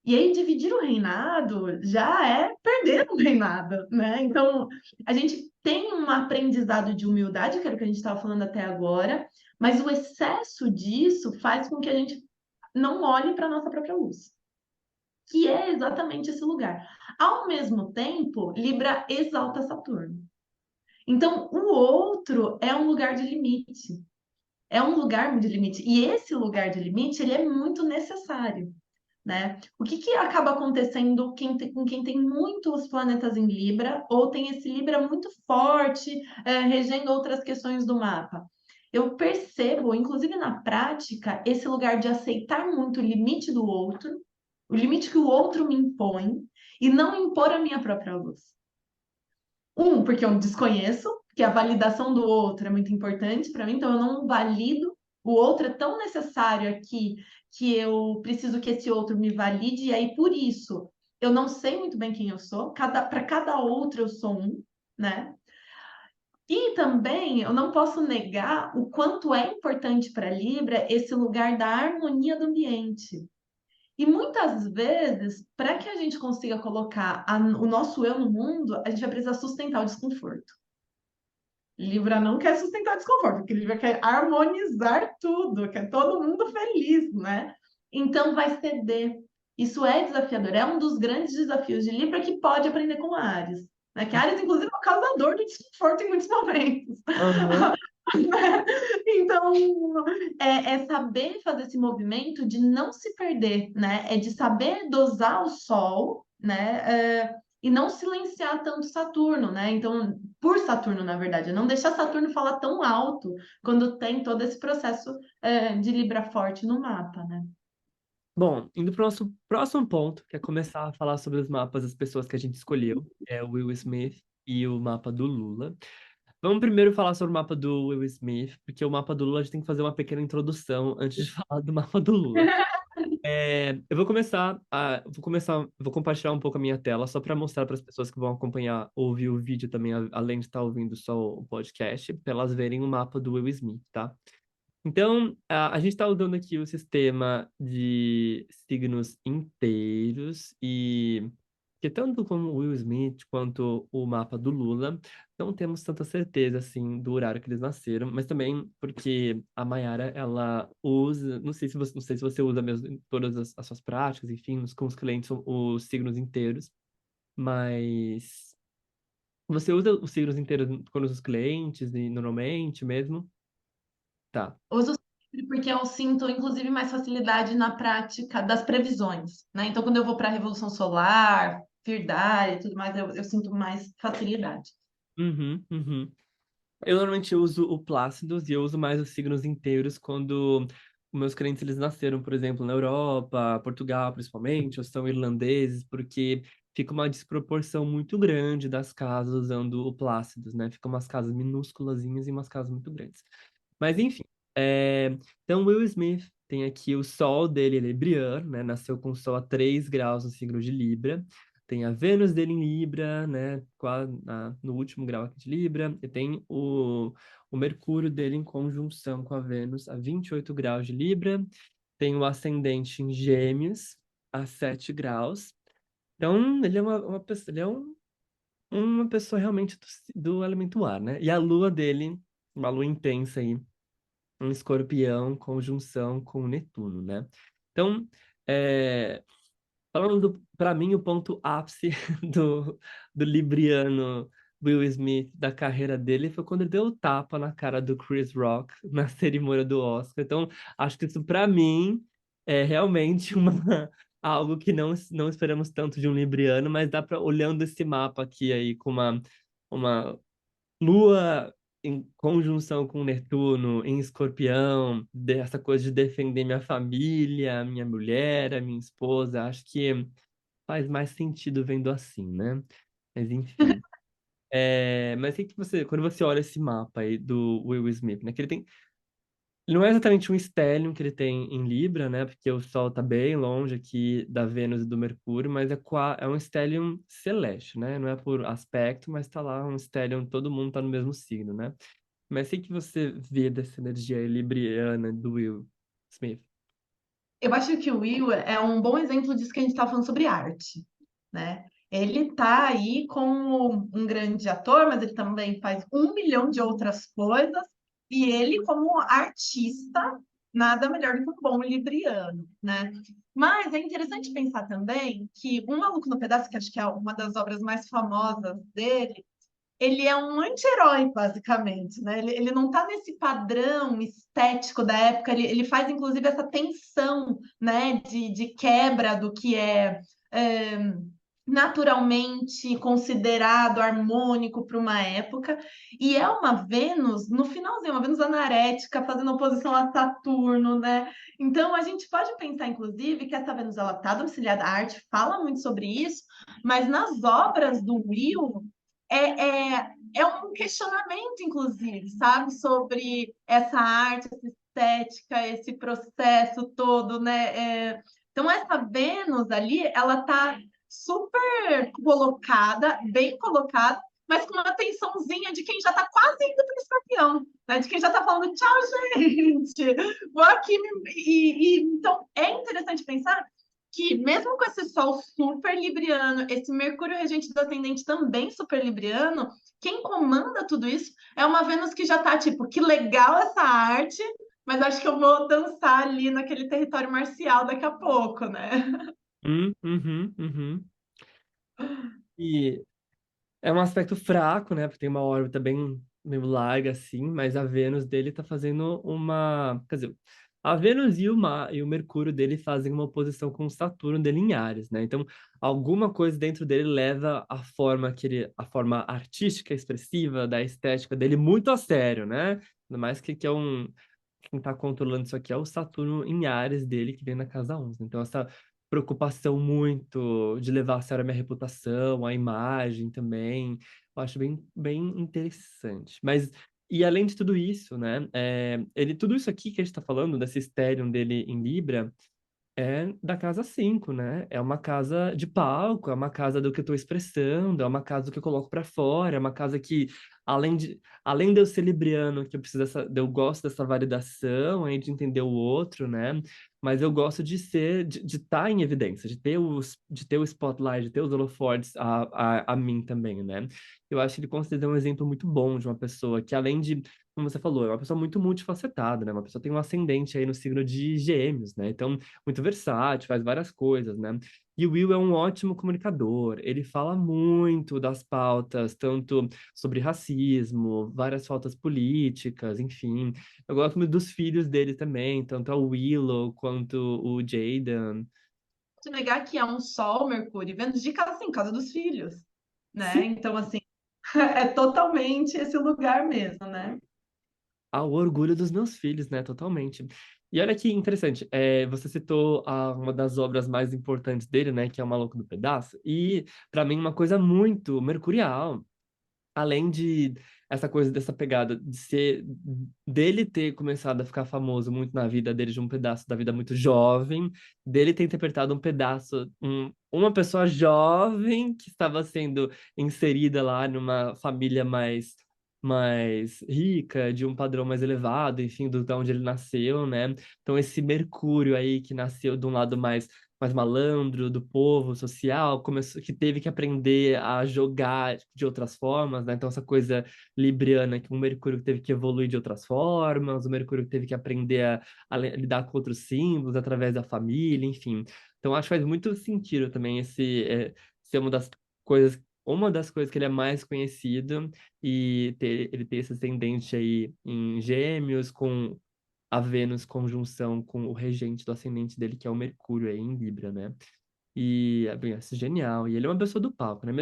E aí, dividir o reinado já é perder o reinado, né? Então, a gente tem um aprendizado de humildade, que era o que a gente estava falando até agora, mas o excesso disso faz com que a gente não olhe para a nossa própria luz, que é exatamente esse lugar. Ao mesmo tempo, Libra exalta Saturno. Então, o outro é um lugar de limite. É um lugar de limite. E esse lugar de limite, ele é muito necessário, né? O que que acaba acontecendo com quem tem muitos planetas em Libra ou tem esse Libra muito forte, regendo outras questões do mapa? Eu percebo, inclusive na prática, esse lugar de aceitar muito o limite do outro, o limite que o outro me impõe, e não impor a minha própria luz. Porque eu desconheço, que a validação do outro é muito importante para mim, então eu não valido. O outro é tão necessário aqui que eu preciso que esse outro me valide, e aí por isso eu não sei muito bem quem eu sou, para cada outro eu sou um, né? E também eu não posso negar o quanto é importante para Libra esse lugar da harmonia do ambiente. E muitas vezes, para que a gente consiga colocar o nosso eu no mundo, a gente vai precisar sustentar o desconforto. Libra não quer sustentar desconforto, porque Libra quer harmonizar tudo, quer todo mundo feliz, né? Então vai ceder. Isso é desafiador, é um dos grandes desafios de Libra que pode aprender com Ares. Né? Que Ares, inclusive, é o causador do desconforto em muitos momentos. Aham. Então, é saber fazer esse movimento de não se perder, né? É de saber dosar o sol, né? E não silenciar tanto Saturno, né? Então, por Saturno, na verdade, não deixar Saturno falar tão alto quando tem todo esse processo, de Libra forte no mapa, né? Bom, indo para o nosso próximo ponto, que é começar a falar sobre os mapas das pessoas que a gente escolheu, que é o Will Smith e o mapa do Lula. Vamos primeiro falar sobre o mapa do Will Smith, porque o mapa do Lula a gente tem que fazer uma pequena introdução antes de falar do mapa do Lula. Vou compartilhar um pouco a minha tela só para mostrar para as pessoas que vão acompanhar, ouvir o vídeo também, além de estar ouvindo só o podcast, para elas verem o mapa do Will Smith, tá? Então, a gente está usando aqui o sistema de signos inteiros e que tanto como o Will Smith quanto o mapa do Lula, não temos tanta certeza assim do horário que eles nasceram, mas também porque a Mayara ela usa, não sei se você usa mesmo em todas as suas práticas, enfim, com os clientes os signos inteiros, mas você usa os signos inteiros com os clientes e normalmente mesmo? Tá. Uso sempre porque eu sinto, inclusive, mais facilidade na prática das previsões, né? Então, quando eu vou para a Revolução Solar, Virdade e tudo mais, eu sinto mais facilidade. Uhum, uhum. Eu normalmente uso o Plácidos e eu uso mais os signos inteiros quando os meus clientes eles nasceram, por exemplo, na Europa, Portugal principalmente, ou são irlandeses, porque fica uma desproporção muito grande das casas usando o Plácidos, né? Ficam umas casas minúsculazinhas e umas casas muito grandes. Mas enfim, então Will Smith tem aqui o Sol dele, ele é Libriano, né? Nasceu com o Sol a 3 graus no signo de Libra. Tem a Vênus dele em Libra, né? No último grau aqui de Libra. E tem o Mercúrio dele em conjunção com a Vênus a 28 graus de Libra. Tem o ascendente em Gêmeos a 7 graus. Então, ele é uma pessoa, ele é uma pessoa realmente do elemento ar, né? E a lua dele, uma lua intensa aí, um escorpião, conjunção com Netuno, né? Então, é, falando para mim, o ponto ápice do Libriano Will Smith, da carreira dele, foi quando ele deu o tapa na cara do Chris Rock na cerimônia do Oscar. Então, acho que isso, para mim, é realmente algo que não esperamos tanto de um Libriano, mas dá para, olhando esse mapa aqui aí, com uma Lua em conjunção com Netuno, em Escorpião, dessa coisa de defender minha família, minha mulher, a minha esposa, acho que faz mais sentido vendo assim, né? Mas enfim. Mas o que que quando você olha esse mapa aí do Will Smith, né? Que ele não é exatamente um stellium que ele tem em Libra, né? Porque o Sol tá bem longe aqui da Vênus e do Mercúrio, mas é um stellium celeste, né? Não é por aspecto, mas tá lá um stellium, todo mundo tá no mesmo signo, né? Mas o que que você vê dessa energia libriana do Will Smith? Eu acho que o Will é um bom exemplo disso que a gente estava falando sobre arte, né? Ele tá aí como um grande ator, mas ele também faz 1 milhão de outras coisas, e ele, como artista, nada melhor do que um bom libriano, né? Mas é interessante pensar também que Um Maluco no Pedaço, que acho que é uma das obras mais famosas dele, ele é um anti-herói, basicamente, né? Ele não está nesse padrão estético da época, ele faz, inclusive, essa tensão, né, de quebra do que é naturalmente considerado harmônico para uma época, e é uma Vênus, no finalzinho, uma Vênus anarética, fazendo oposição a Saturno, né? Então, a gente pode pensar, inclusive, que essa Vênus, ela está domiciliada, a arte fala muito sobre isso, mas nas obras do Will, é um questionamento, inclusive, sabe, sobre essa arte, essa estética, esse processo todo, né? Então, essa Vênus ali, ela tá super colocada, bem colocada, mas com uma tensãozinha de quem já está quase indo para o escorpião, né? De quem já está falando, tchau, gente, vou aqui. Então, é interessante pensar que mesmo com esse Sol super libriano, esse Mercúrio regente do ascendente também super libriano, quem comanda tudo isso é uma Vênus que já tá tipo, que legal essa arte, mas acho que eu vou dançar ali naquele território marcial daqui a pouco, né? Uhum, uhum. E é um aspecto fraco, né? Porque tem uma órbita bem meio larga, assim, mas a Vênus dele tá fazendo uma. Quer dizer, a Vênus e o Mercúrio dele fazem uma oposição com o Saturno dele em Áries, né? Então, alguma coisa dentro dele leva a forma artística, expressiva, da estética dele muito a sério, né? Ainda mais que é um. Quem tá controlando isso aqui é o Saturno em Áries dele, que vem na casa 11. Então, essa preocupação muito de levar a sério a minha reputação, a imagem também, eu acho bem interessante. Mas, e além de tudo isso, né, tudo isso aqui que a gente tá falando, desse estéreo dele em Libra, é da casa 5, né? É uma casa de palco, é uma casa do que eu estou expressando, é uma casa do que eu coloco para fora, é uma casa que, além de eu ser libriano, que eu preciso eu gosto dessa validação, aí de entender o outro, né? Mas eu gosto de estar em evidência, de ter o spotlight, de ter os holofotes a mim também, né? Eu acho que ele considera um exemplo muito bom de uma pessoa que, além de, como você falou, é uma pessoa muito multifacetada, né? Uma pessoa tem um ascendente aí no signo de Gêmeos, né? Então, muito versátil, faz várias coisas, né? E o Will é um ótimo comunicador. Ele fala muito das pautas, tanto sobre racismo, várias pautas políticas, enfim. Eu gosto muito dos filhos dele também, tanto a Willow quanto o Jaden. De negar que é um Sol, Mercúrio e Vênus de casa, assim, casa dos filhos, né? Sim, Então, assim, é totalmente esse lugar mesmo, né? ao orgulho dos meus filhos, né? Totalmente. E olha que interessante, você citou uma das obras mais importantes dele, né? Que é O Maluco do Pedaço. E, para mim, uma coisa muito mercurial, além de essa coisa dessa pegada de ser dele ter começado a ficar famoso muito na vida dele, de um pedaço da vida muito jovem, dele ter interpretado um pedaço, uma pessoa jovem que estava sendo inserida lá numa família mais rica, de um padrão mais elevado, enfim, da onde ele nasceu, né? Então esse Mercúrio aí que nasceu de um lado mais malandro do povo social, começou, que teve que aprender a jogar de outras formas, né? Então, essa coisa libriana, que o Mercúrio teve que evoluir de outras formas, o Mercúrio teve que aprender a lidar com outros símbolos através da família, enfim. Então, acho que faz muito sentido também ser uma das coisas que ele é mais conhecido e ele ter esse ascendente aí em Gêmeos, com a Vênus conjunção com o regente do ascendente dele, que é o Mercúrio aí em Libra, né? E, bem, isso é genial. E ele é uma pessoa do palco, né?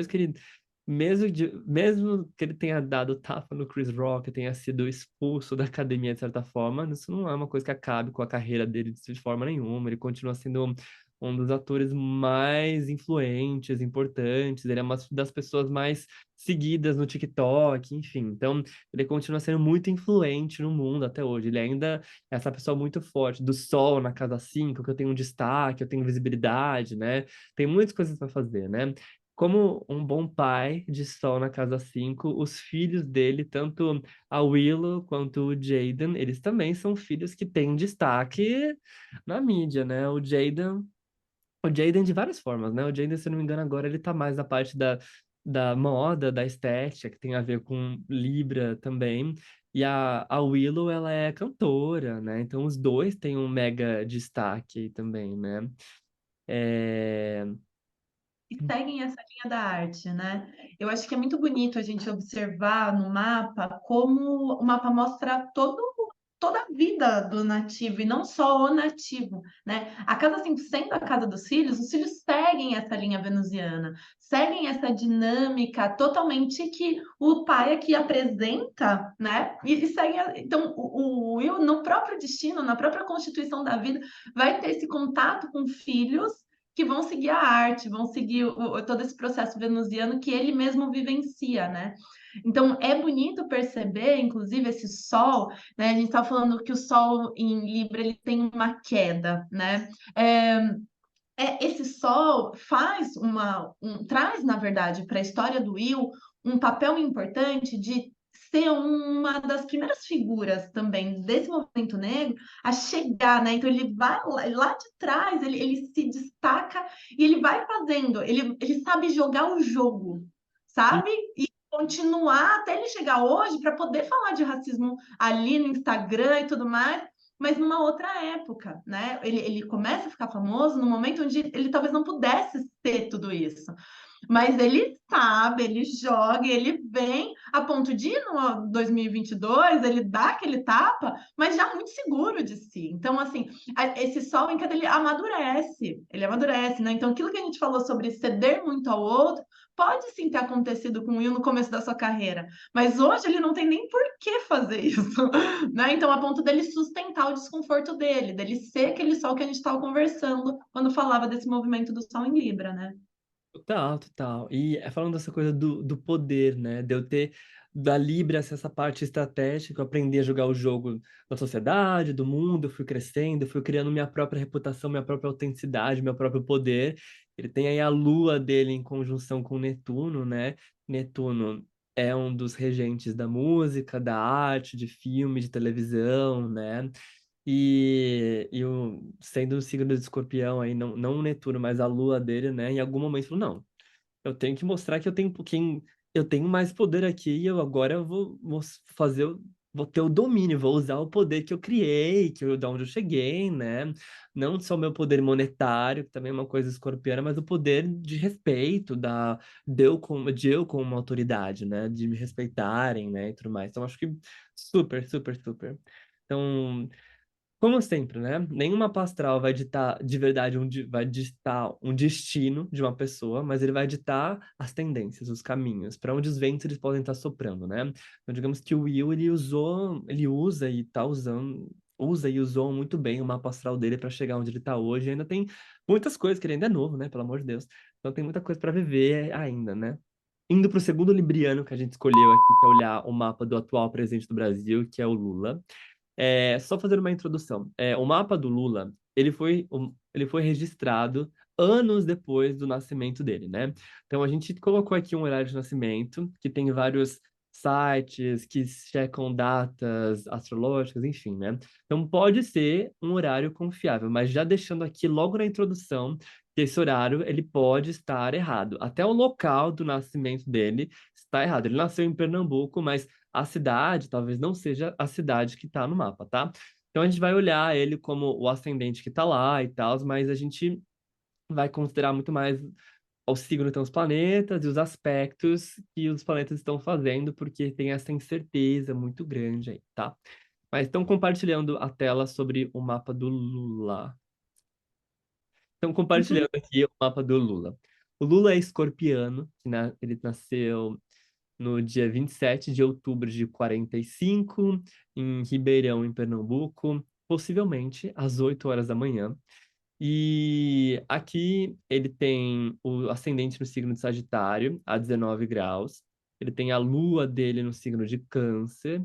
Mesmo que ele tenha dado tapa no Chris Rock, tenha sido expulso da academia de certa forma, isso não é uma coisa que acabe com a carreira dele de forma nenhuma. Ele continua sendo um dos atores mais influentes, importantes. Ele é uma das pessoas mais seguidas no TikTok, enfim. Então, ele continua sendo muito influente no mundo até hoje. Ele ainda é essa pessoa muito forte, do Sol na casa 5, que eu tenho um destaque, eu tenho visibilidade, né? Tem muitas coisas para fazer, né? como um bom pai de Sol na casa 5, os filhos dele, tanto a Willow quanto o Jaden, eles também são filhos que têm destaque na mídia, né? O Jaden de várias formas, né? O Jaden, se eu não me engano, agora ele tá mais na parte da moda, da estética, que tem a ver com Libra também. E a Willow, ela é cantora, né? Então os dois têm um mega destaque aí também, né? É... E seguem essa linha da arte, né? Eu acho que é muito bonito a gente observar no mapa como o mapa mostra toda a vida do nativo e não só o nativo, né? A casa 5 sendo a casa dos filhos, os filhos seguem essa linha venusiana, seguem essa dinâmica totalmente que o pai aqui apresenta, né? E segue, então, o Will, no próprio destino, na própria constituição da vida, vai ter esse contato com filhos que vão seguir a arte, vão seguir todo esse processo venusiano que ele mesmo vivencia, né? Então é bonito perceber, inclusive, esse sol, né? A gente está falando que o sol em Libra ele tem uma queda, né? Esse sol traz, na verdade, para a história do Will um papel importante de ser uma das primeiras figuras também desse movimento negro a chegar, né? Então ele vai lá de trás, ele se destaca e ele vai fazendo, ele sabe jogar o jogo, sabe? E continuar até ele chegar hoje para poder falar de racismo ali no Instagram e tudo mais, mas numa outra época, né? Ele começa a ficar famoso no momento onde ele talvez não pudesse ser tudo isso. Mas ele sabe, ele joga, ele vem a ponto de, no 2022, ele dá aquele tapa, mas já muito seguro de si. Então, assim, esse sol em cada ele amadurece, né? Então, aquilo que a gente falou sobre ceder muito ao outro, pode sim ter acontecido com o Will no começo da sua carreira, mas hoje ele não tem nem por que fazer isso, né? Então, a ponto dele sustentar o desconforto dele ser aquele sol que a gente estava conversando quando falava desse movimento do sol em Libra, né? Total, total. E falando dessa coisa do poder, né? De eu ter da Libra essa parte estratégica, eu aprendi a jogar o jogo da sociedade, do mundo, eu fui crescendo, eu fui criando minha própria reputação, minha própria autenticidade, meu próprio poder. Ele tem aí a lua dele em conjunção com Netuno, né? Netuno é um dos regentes da música, da arte, de filme, de televisão, né? Sendo o signo de Escorpião aí, não o Netuno, mas a lua dele, né? Em algum momento falou, não, eu tenho que mostrar que eu tenho mais poder aqui e eu vou vou ter o domínio, vou usar o poder que eu criei, da onde eu cheguei, né? Não só o meu poder monetário, que também é uma coisa escorpiana, mas o poder de respeito de eu como uma autoridade, né? De me respeitarem, né? E tudo mais. Então, acho que super, super, super. Então, como sempre, né? Nenhuma pastral vai ditar de verdade vai ditar um destino de uma pessoa, mas ele vai ditar as tendências, os caminhos, para onde os ventos eles podem estar soprando, né? Então, digamos que o Will ele usa e tá usando, usa e usou muito bem o mapa astral dele para chegar onde ele está hoje. E ainda tem muitas coisas que ele ainda é novo, né? Pelo amor de Deus. Então tem muita coisa para viver ainda, né? Indo para o segundo libriano que a gente escolheu aqui, que é olhar o mapa do atual presidente do Brasil, que é o Lula. Só fazendo uma introdução. O mapa do Lula, ele foi registrado anos depois do nascimento dele, né? Então a gente colocou aqui um horário de nascimento, que tem vários sites que checam datas astrológicas, enfim, né? Então pode ser um horário confiável, mas já deixando aqui logo na introdução que esse horário ele pode estar errado. Até o local do nascimento dele está errado. Ele nasceu em Pernambuco, mas a cidade talvez não seja a cidade que está no mapa, tá? Então a gente vai olhar ele como o ascendente que está lá e tal, mas a gente vai considerar muito mais o signo que estão os planetas e os aspectos que os planetas estão fazendo, porque tem essa incerteza muito grande aí, tá? Mas estão compartilhando a tela sobre o mapa do Lula. Estão compartilhando aqui o mapa do Lula. O Lula é escorpiano, ele nasceu no dia 27 de outubro de 45, em Ribeirão, em Pernambuco, possivelmente às 8 horas da manhã. E aqui ele tem o ascendente no signo de Sagitário, a 19 graus. Ele tem a lua dele no signo de Câncer,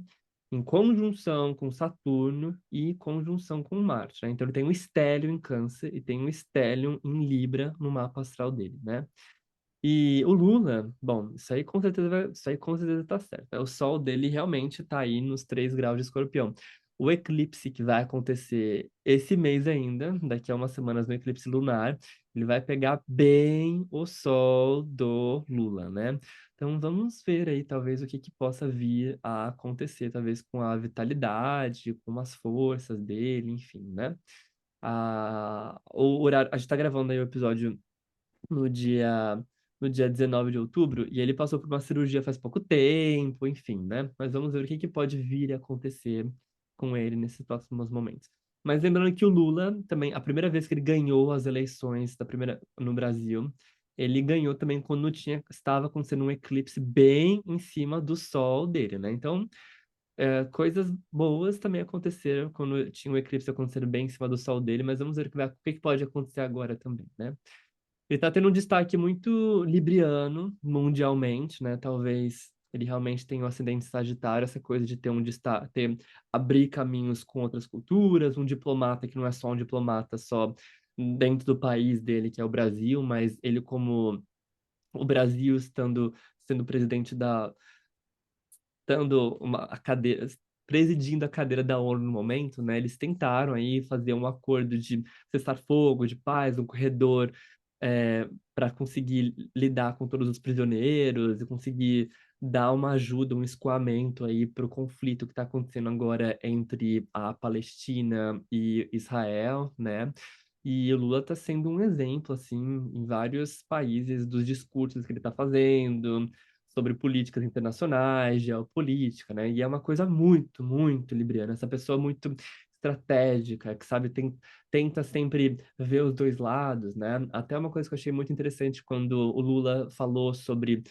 em conjunção com Saturno e conjunção com Marte, né? Então ele tem um estélio em Câncer e tem um estélio em Libra no mapa astral dele, né? E o Lula, bom, isso aí com certeza, isso aí com certeza tá certo. O sol dele realmente tá aí nos 3 graus de Escorpião. O eclipse que vai acontecer esse mês ainda, daqui a umas semanas no eclipse lunar, ele vai pegar bem o sol do Lula, né? Então vamos ver aí talvez o que que possa vir a acontecer, talvez com a vitalidade, com as forças dele, enfim, né? O horário, a gente tá gravando aí o episódio no dia, no dia 19 de outubro, e ele passou por uma cirurgia faz pouco tempo, enfim, né? Mas vamos ver o que que pode vir a acontecer com ele nesses próximos momentos. Mas lembrando que o Lula também, a primeira vez que ele ganhou as eleições da primeira no Brasil, ele ganhou também quando estava acontecendo um eclipse bem em cima do sol dele, né? Então, coisas boas também aconteceram quando tinha um eclipse acontecendo bem em cima do sol dele, mas vamos ver o que que pode acontecer agora também, né? Ele tá tendo um destaque muito libriano mundialmente, né? Talvez ele realmente tenha um ascendente sagitário, essa coisa de ter um destaque, abrir caminhos com outras culturas, um diplomata que não é só um diplomata só dentro do país dele, que é o Brasil, mas ele como o Brasil sendo presidente estando a cadeira, presidindo a cadeira da ONU no momento, né? Eles tentaram aí fazer um acordo de cessar-fogo, de paz, um corredor para conseguir lidar com todos os prisioneiros e conseguir dar uma ajuda, um escoamento aí para o conflito que está acontecendo agora entre a Palestina e Israel, né? E o Lula está sendo um exemplo, assim, em vários países dos discursos que ele está fazendo, sobre políticas internacionais, geopolítica, né? E é uma coisa muito, muito libriana. Essa pessoa muito estratégica, que sabe, tenta sempre ver os dois lados, né? Até uma coisa que eu achei muito interessante quando o Lula falou sobre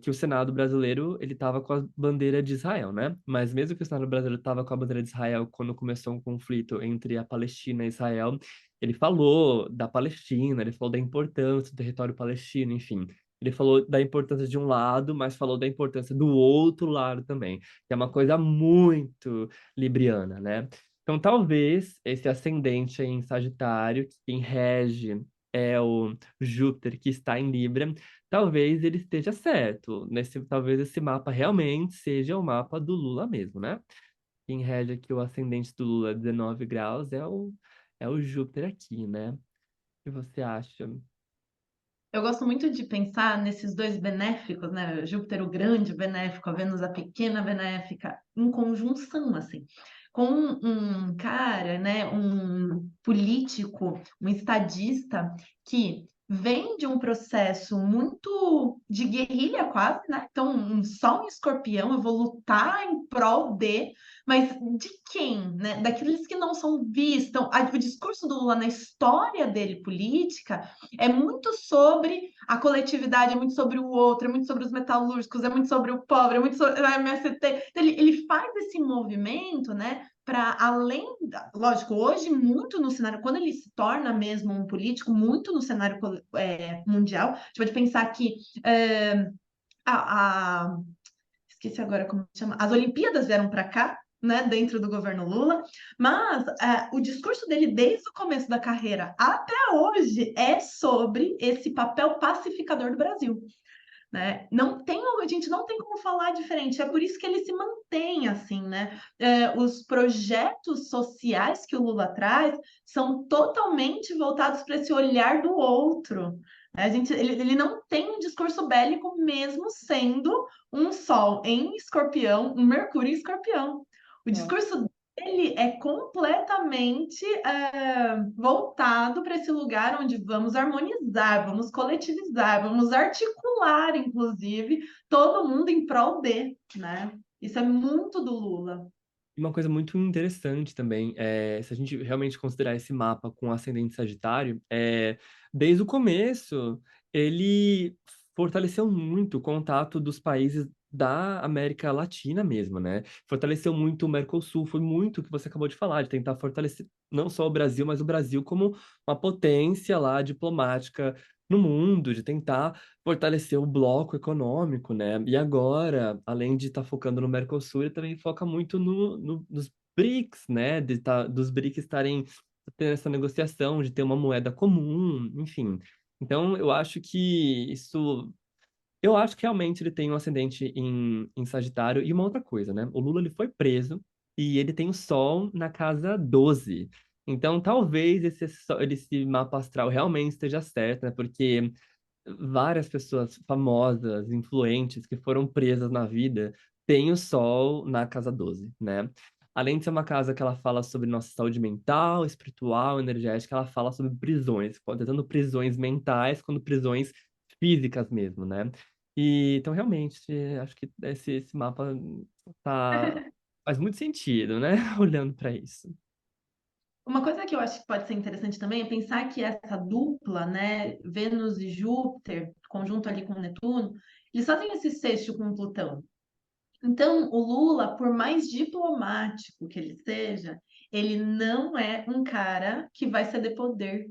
que o Senado brasileiro ele estava com a bandeira de Israel, né? Mas mesmo que o Senado brasileiro estava com a bandeira de Israel quando começou um conflito entre a Palestina e Israel, ele falou da Palestina, ele falou da importância do território palestino, enfim. Ele falou da importância de um lado, mas falou da importância do outro lado também, que é uma coisa muito libriana, né? Então, talvez esse ascendente aí em Sagitário, que quem rege é o Júpiter, que está em Libra, talvez ele esteja certo. Talvez esse mapa realmente seja o mapa do Lula mesmo, né? Quem rege aqui o ascendente do Lula, 19 graus, é o Júpiter aqui, né? O que você acha? Eu gosto muito de pensar nesses dois benéficos, né? Júpiter, o grande benéfico, a Vênus, a pequena benéfica, em conjunção, assim. Com um cara, né? Um político, um estadista que vem de um processo muito de guerrilha quase, né? Então, só um escorpião, eu vou lutar em prol de, mas de quem, né? Daqueles que não são vistos. Então, o discurso do Lula na história dele política é muito sobre a coletividade, é muito sobre o outro, é muito sobre os metalúrgicos, é muito sobre o pobre, é muito sobre a MST. Ele faz esse movimento, né? Para além, lógico, hoje muito no cenário, quando ele se torna mesmo um político, muito no cenário mundial, a gente pode pensar que a, esqueci agora como se chama, as Olimpíadas vieram para cá, né, dentro do governo Lula, mas o discurso dele desde o começo da carreira até hoje é sobre esse papel pacificador do Brasil. Né? Não tem, a gente não tem como falar diferente, é por isso que ele se mantém assim, né? Os projetos sociais que o Lula traz são totalmente voltados para esse olhar do outro. Ele não tem um discurso bélico, mesmo sendo um Sol em Escorpião, um Mercúrio em Escorpião. O discurso dele é completamente voltado para esse lugar onde vamos harmonizar, vamos coletivizar, vamos articular, inclusive, todo mundo em prol de, né? Isso é muito do Lula. Uma coisa muito interessante também, se a gente realmente considerar esse mapa com ascendente Sagitário, desde o começo ele fortaleceu muito o contato dos países da América Latina mesmo, né? Fortaleceu muito o Mercosul, foi muito o que você acabou de falar, de tentar fortalecer não só o Brasil, mas o Brasil como uma potência lá diplomática no mundo, de tentar fortalecer o bloco econômico, né? E agora, além de estar focando no Mercosul, ele também foca muito nos BRICS, né? Dos BRICS estarem tendo essa negociação de ter uma moeda comum, enfim. Então, eu acho que realmente ele tem um ascendente em Sagitário. E uma outra coisa, né? O Lula ele foi preso e ele tem o Sol na casa 12. Então, talvez esse mapa astral realmente esteja certo, né? Porque várias pessoas famosas, influentes, que foram presas na vida, têm o Sol na casa 12, né? Além de ser uma casa que ela fala sobre nossa saúde mental, espiritual, energética, ela fala sobre prisões, tanto prisões mentais quanto prisões físicas mesmo, né? E então realmente acho que esse mapa tá faz muito sentido, né? Olhando para isso. Uma coisa que eu acho que pode ser interessante também é pensar que essa dupla, né, Vênus e Júpiter, conjunto ali com Netuno, eles fazem esse sexto com Plutão. Então, o Lula, por mais diplomático que ele seja, ele não é um cara que vai ceder poder.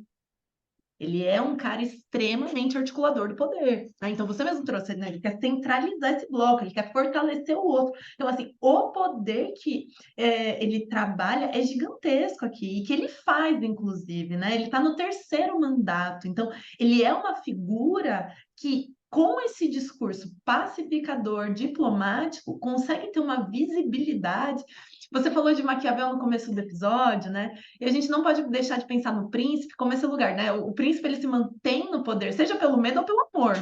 Ele é um cara extremamente articulador do poder, né? Então, você mesmo trouxe, né? Ele quer centralizar esse bloco, ele quer fortalecer o outro. Então, assim, o poder que ele trabalha é gigantesco aqui, e que ele faz, inclusive, né? Ele está no terceiro mandato. Então, ele é uma figura que, com esse discurso pacificador, diplomático, consegue ter uma visibilidade. Você falou de Maquiavel no começo do episódio, né? E a gente não pode deixar de pensar no príncipe como esse lugar, né? O príncipe ele se mantém no poder, seja pelo medo ou pelo amor.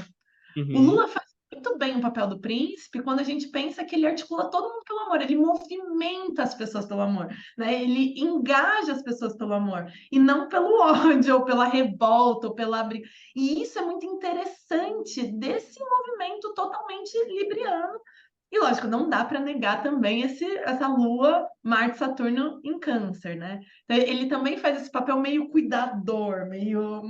O Uhum, Lula faz muito bem o papel do príncipe quando a gente pensa que ele articula todo mundo pelo amor, ele movimenta as pessoas pelo amor, né? Ele engaja as pessoas pelo amor e não pelo ódio ou pela revolta ou pela briga. E isso é muito interessante desse movimento totalmente libriano e lógico, não dá para negar também essa lua Marte-Saturno em Câncer, né? Então, ele também faz esse papel meio cuidador, meio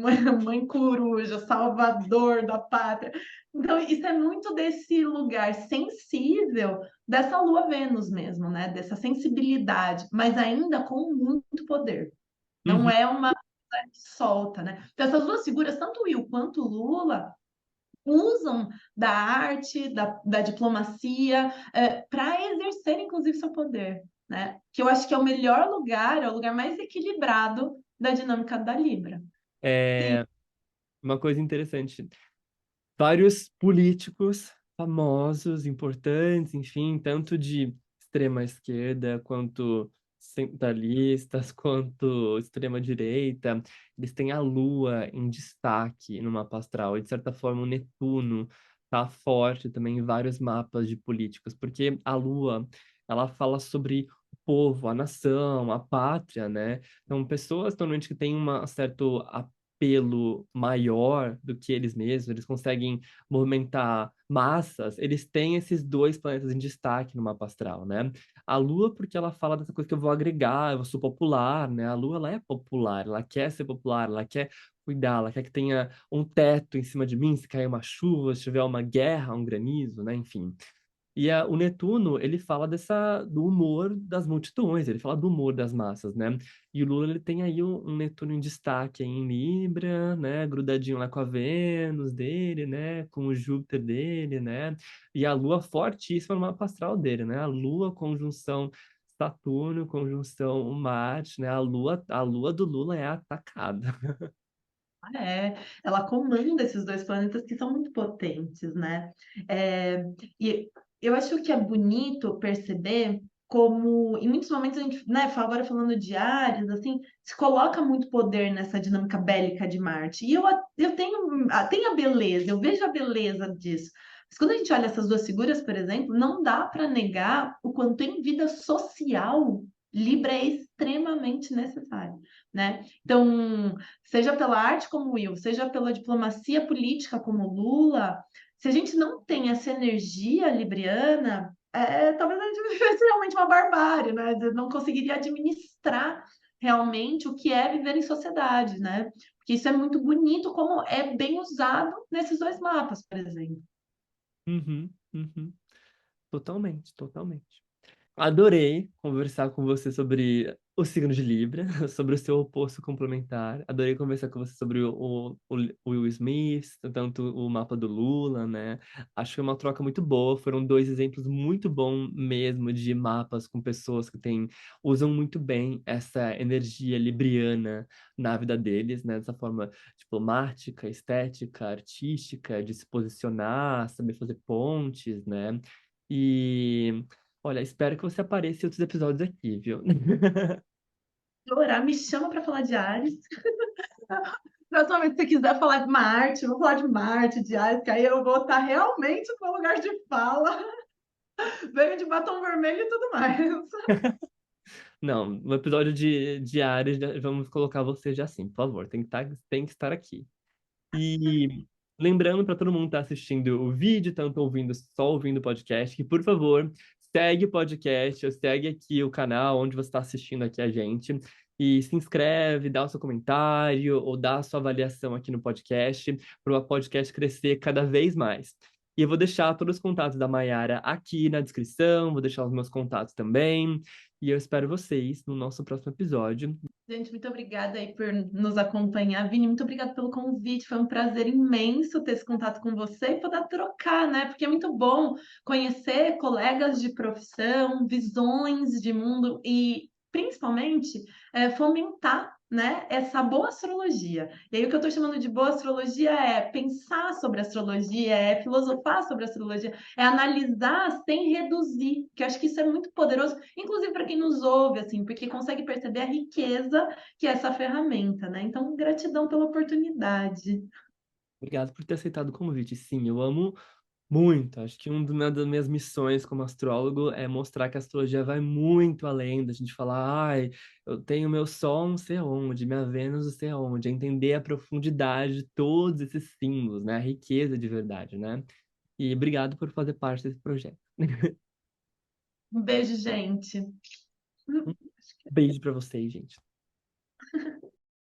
mãe coruja, salvador da pátria. Então, isso é muito desse lugar sensível dessa lua Vênus mesmo, né? Dessa sensibilidade, mas ainda com muito poder. Não uhum. é uma coisa que solta, né? Então, essas duas figuras, tanto o Will quanto o Lula, usam da arte, da diplomacia, para exercer, inclusive, seu poder, né? Que eu acho que é o melhor lugar, é o lugar mais equilibrado da dinâmica da Libra. Sim, É uma coisa interessante. Vários políticos famosos, importantes, enfim, tanto de extrema esquerda quanto centralistas, quanto extrema direita, eles têm a Lua em destaque no mapa astral, e de certa forma o Netuno tá forte também em vários mapas de políticos, porque a Lua, ela fala sobre o povo, a nação, a pátria, né? Então, pessoas normalmente que têm um certo apelo maior do que eles mesmos, eles conseguem movimentar massas, eles têm esses dois planetas em destaque no mapa astral, né? A Lua, porque ela fala dessa coisa que eu vou agregar, eu sou popular, né? A Lua, ela é popular, ela quer ser popular, ela quer cuidar, ela quer que tenha um teto em cima de mim, se cair uma chuva, se tiver uma guerra, um granizo, né? Enfim. E o Netuno, ele fala do humor das multidões, ele fala do humor das massas, né? E o Lula, ele tem aí um Netuno em destaque aí em Libra, né? Grudadinho lá com a Vênus dele, né? Com o Júpiter dele, né? E a Lua fortíssima no mapa astral dele, né? A Lua conjunção Saturno, conjunção Marte, né? A Lua do Lula é atacada. é, ela comanda esses dois planetas que são muito potentes, né? É, e eu acho que é bonito perceber como, em muitos momentos, a gente, né, agora falando de Áries, assim, se coloca muito poder nessa dinâmica bélica de Marte. E eu tenho a beleza, eu vejo a beleza disso. Mas quando a gente olha essas duas figuras, por exemplo, não dá para negar o quanto em vida social Libra é extremamente necessário, né? Então, seja pela arte como Will, seja pela diplomacia política como Lula, se a gente não tem essa energia libriana, talvez a gente vivesse realmente uma barbárie, né? Não conseguiria administrar realmente o que é viver em sociedade, né? Porque isso é muito bonito, como é bem usado nesses dois mapas, por exemplo. Uhum, uhum. Totalmente, totalmente. Adorei conversar com você sobre o signo de Libra, sobre o seu oposto complementar. Adorei conversar com você sobre o Will Smith, tanto o mapa do Lula, né? Acho que foi uma troca muito boa. Foram dois exemplos muito bons mesmo de mapas com pessoas que usam muito bem essa energia libriana na vida deles, né? Dessa forma diplomática, estética, artística, de se posicionar, saber fazer pontes, né? E olha, espero que você apareça em outros episódios aqui, viu? Adorar, me chama para falar de Ares. Próxima vez que você quiser falar de Marte, eu vou falar de Marte, de Ares, que aí eu vou estar realmente no lugar de fala. Venho de batom vermelho e tudo mais. Não, no episódio de Ares, vamos colocar você já assim, por favor. Tem que estar aqui. E lembrando para todo mundo que está assistindo o vídeo, tanto ouvindo, só ouvindo o podcast, que por favor, segue o podcast, ou segue aqui o canal onde você está assistindo aqui a gente. E se inscreve, dá o seu comentário ou dá a sua avaliação aqui no podcast, para o podcast crescer cada vez mais. E eu vou deixar todos os contatos da Mayara aqui na descrição, vou deixar os meus contatos também. E eu espero vocês no nosso próximo episódio. Gente, muito obrigada aí por nos acompanhar. Vini, muito obrigada pelo convite. Foi um prazer imenso ter esse contato com você e poder trocar, né? Porque é muito bom conhecer colegas de profissão, visões de mundo e, principalmente, fomentar, né, essa boa astrologia. E aí, o que eu estou chamando de boa astrologia é pensar sobre astrologia, é filosofar sobre astrologia, é analisar sem reduzir, que eu acho que isso é muito poderoso, inclusive para quem nos ouve, assim, porque consegue perceber a riqueza que é essa ferramenta, né? Então, gratidão pela oportunidade. Obrigado por ter aceitado o convite. Sim, eu amo muito. Acho que uma das minhas missões como astrólogo é mostrar que a astrologia vai muito além da gente falar, ai, eu tenho meu Sol não sei onde, minha Vênus não sei onde, é entender a profundidade de todos esses símbolos, né? A riqueza de verdade, né? E obrigado por fazer parte desse projeto. Um beijo, gente. Um beijo pra vocês, gente.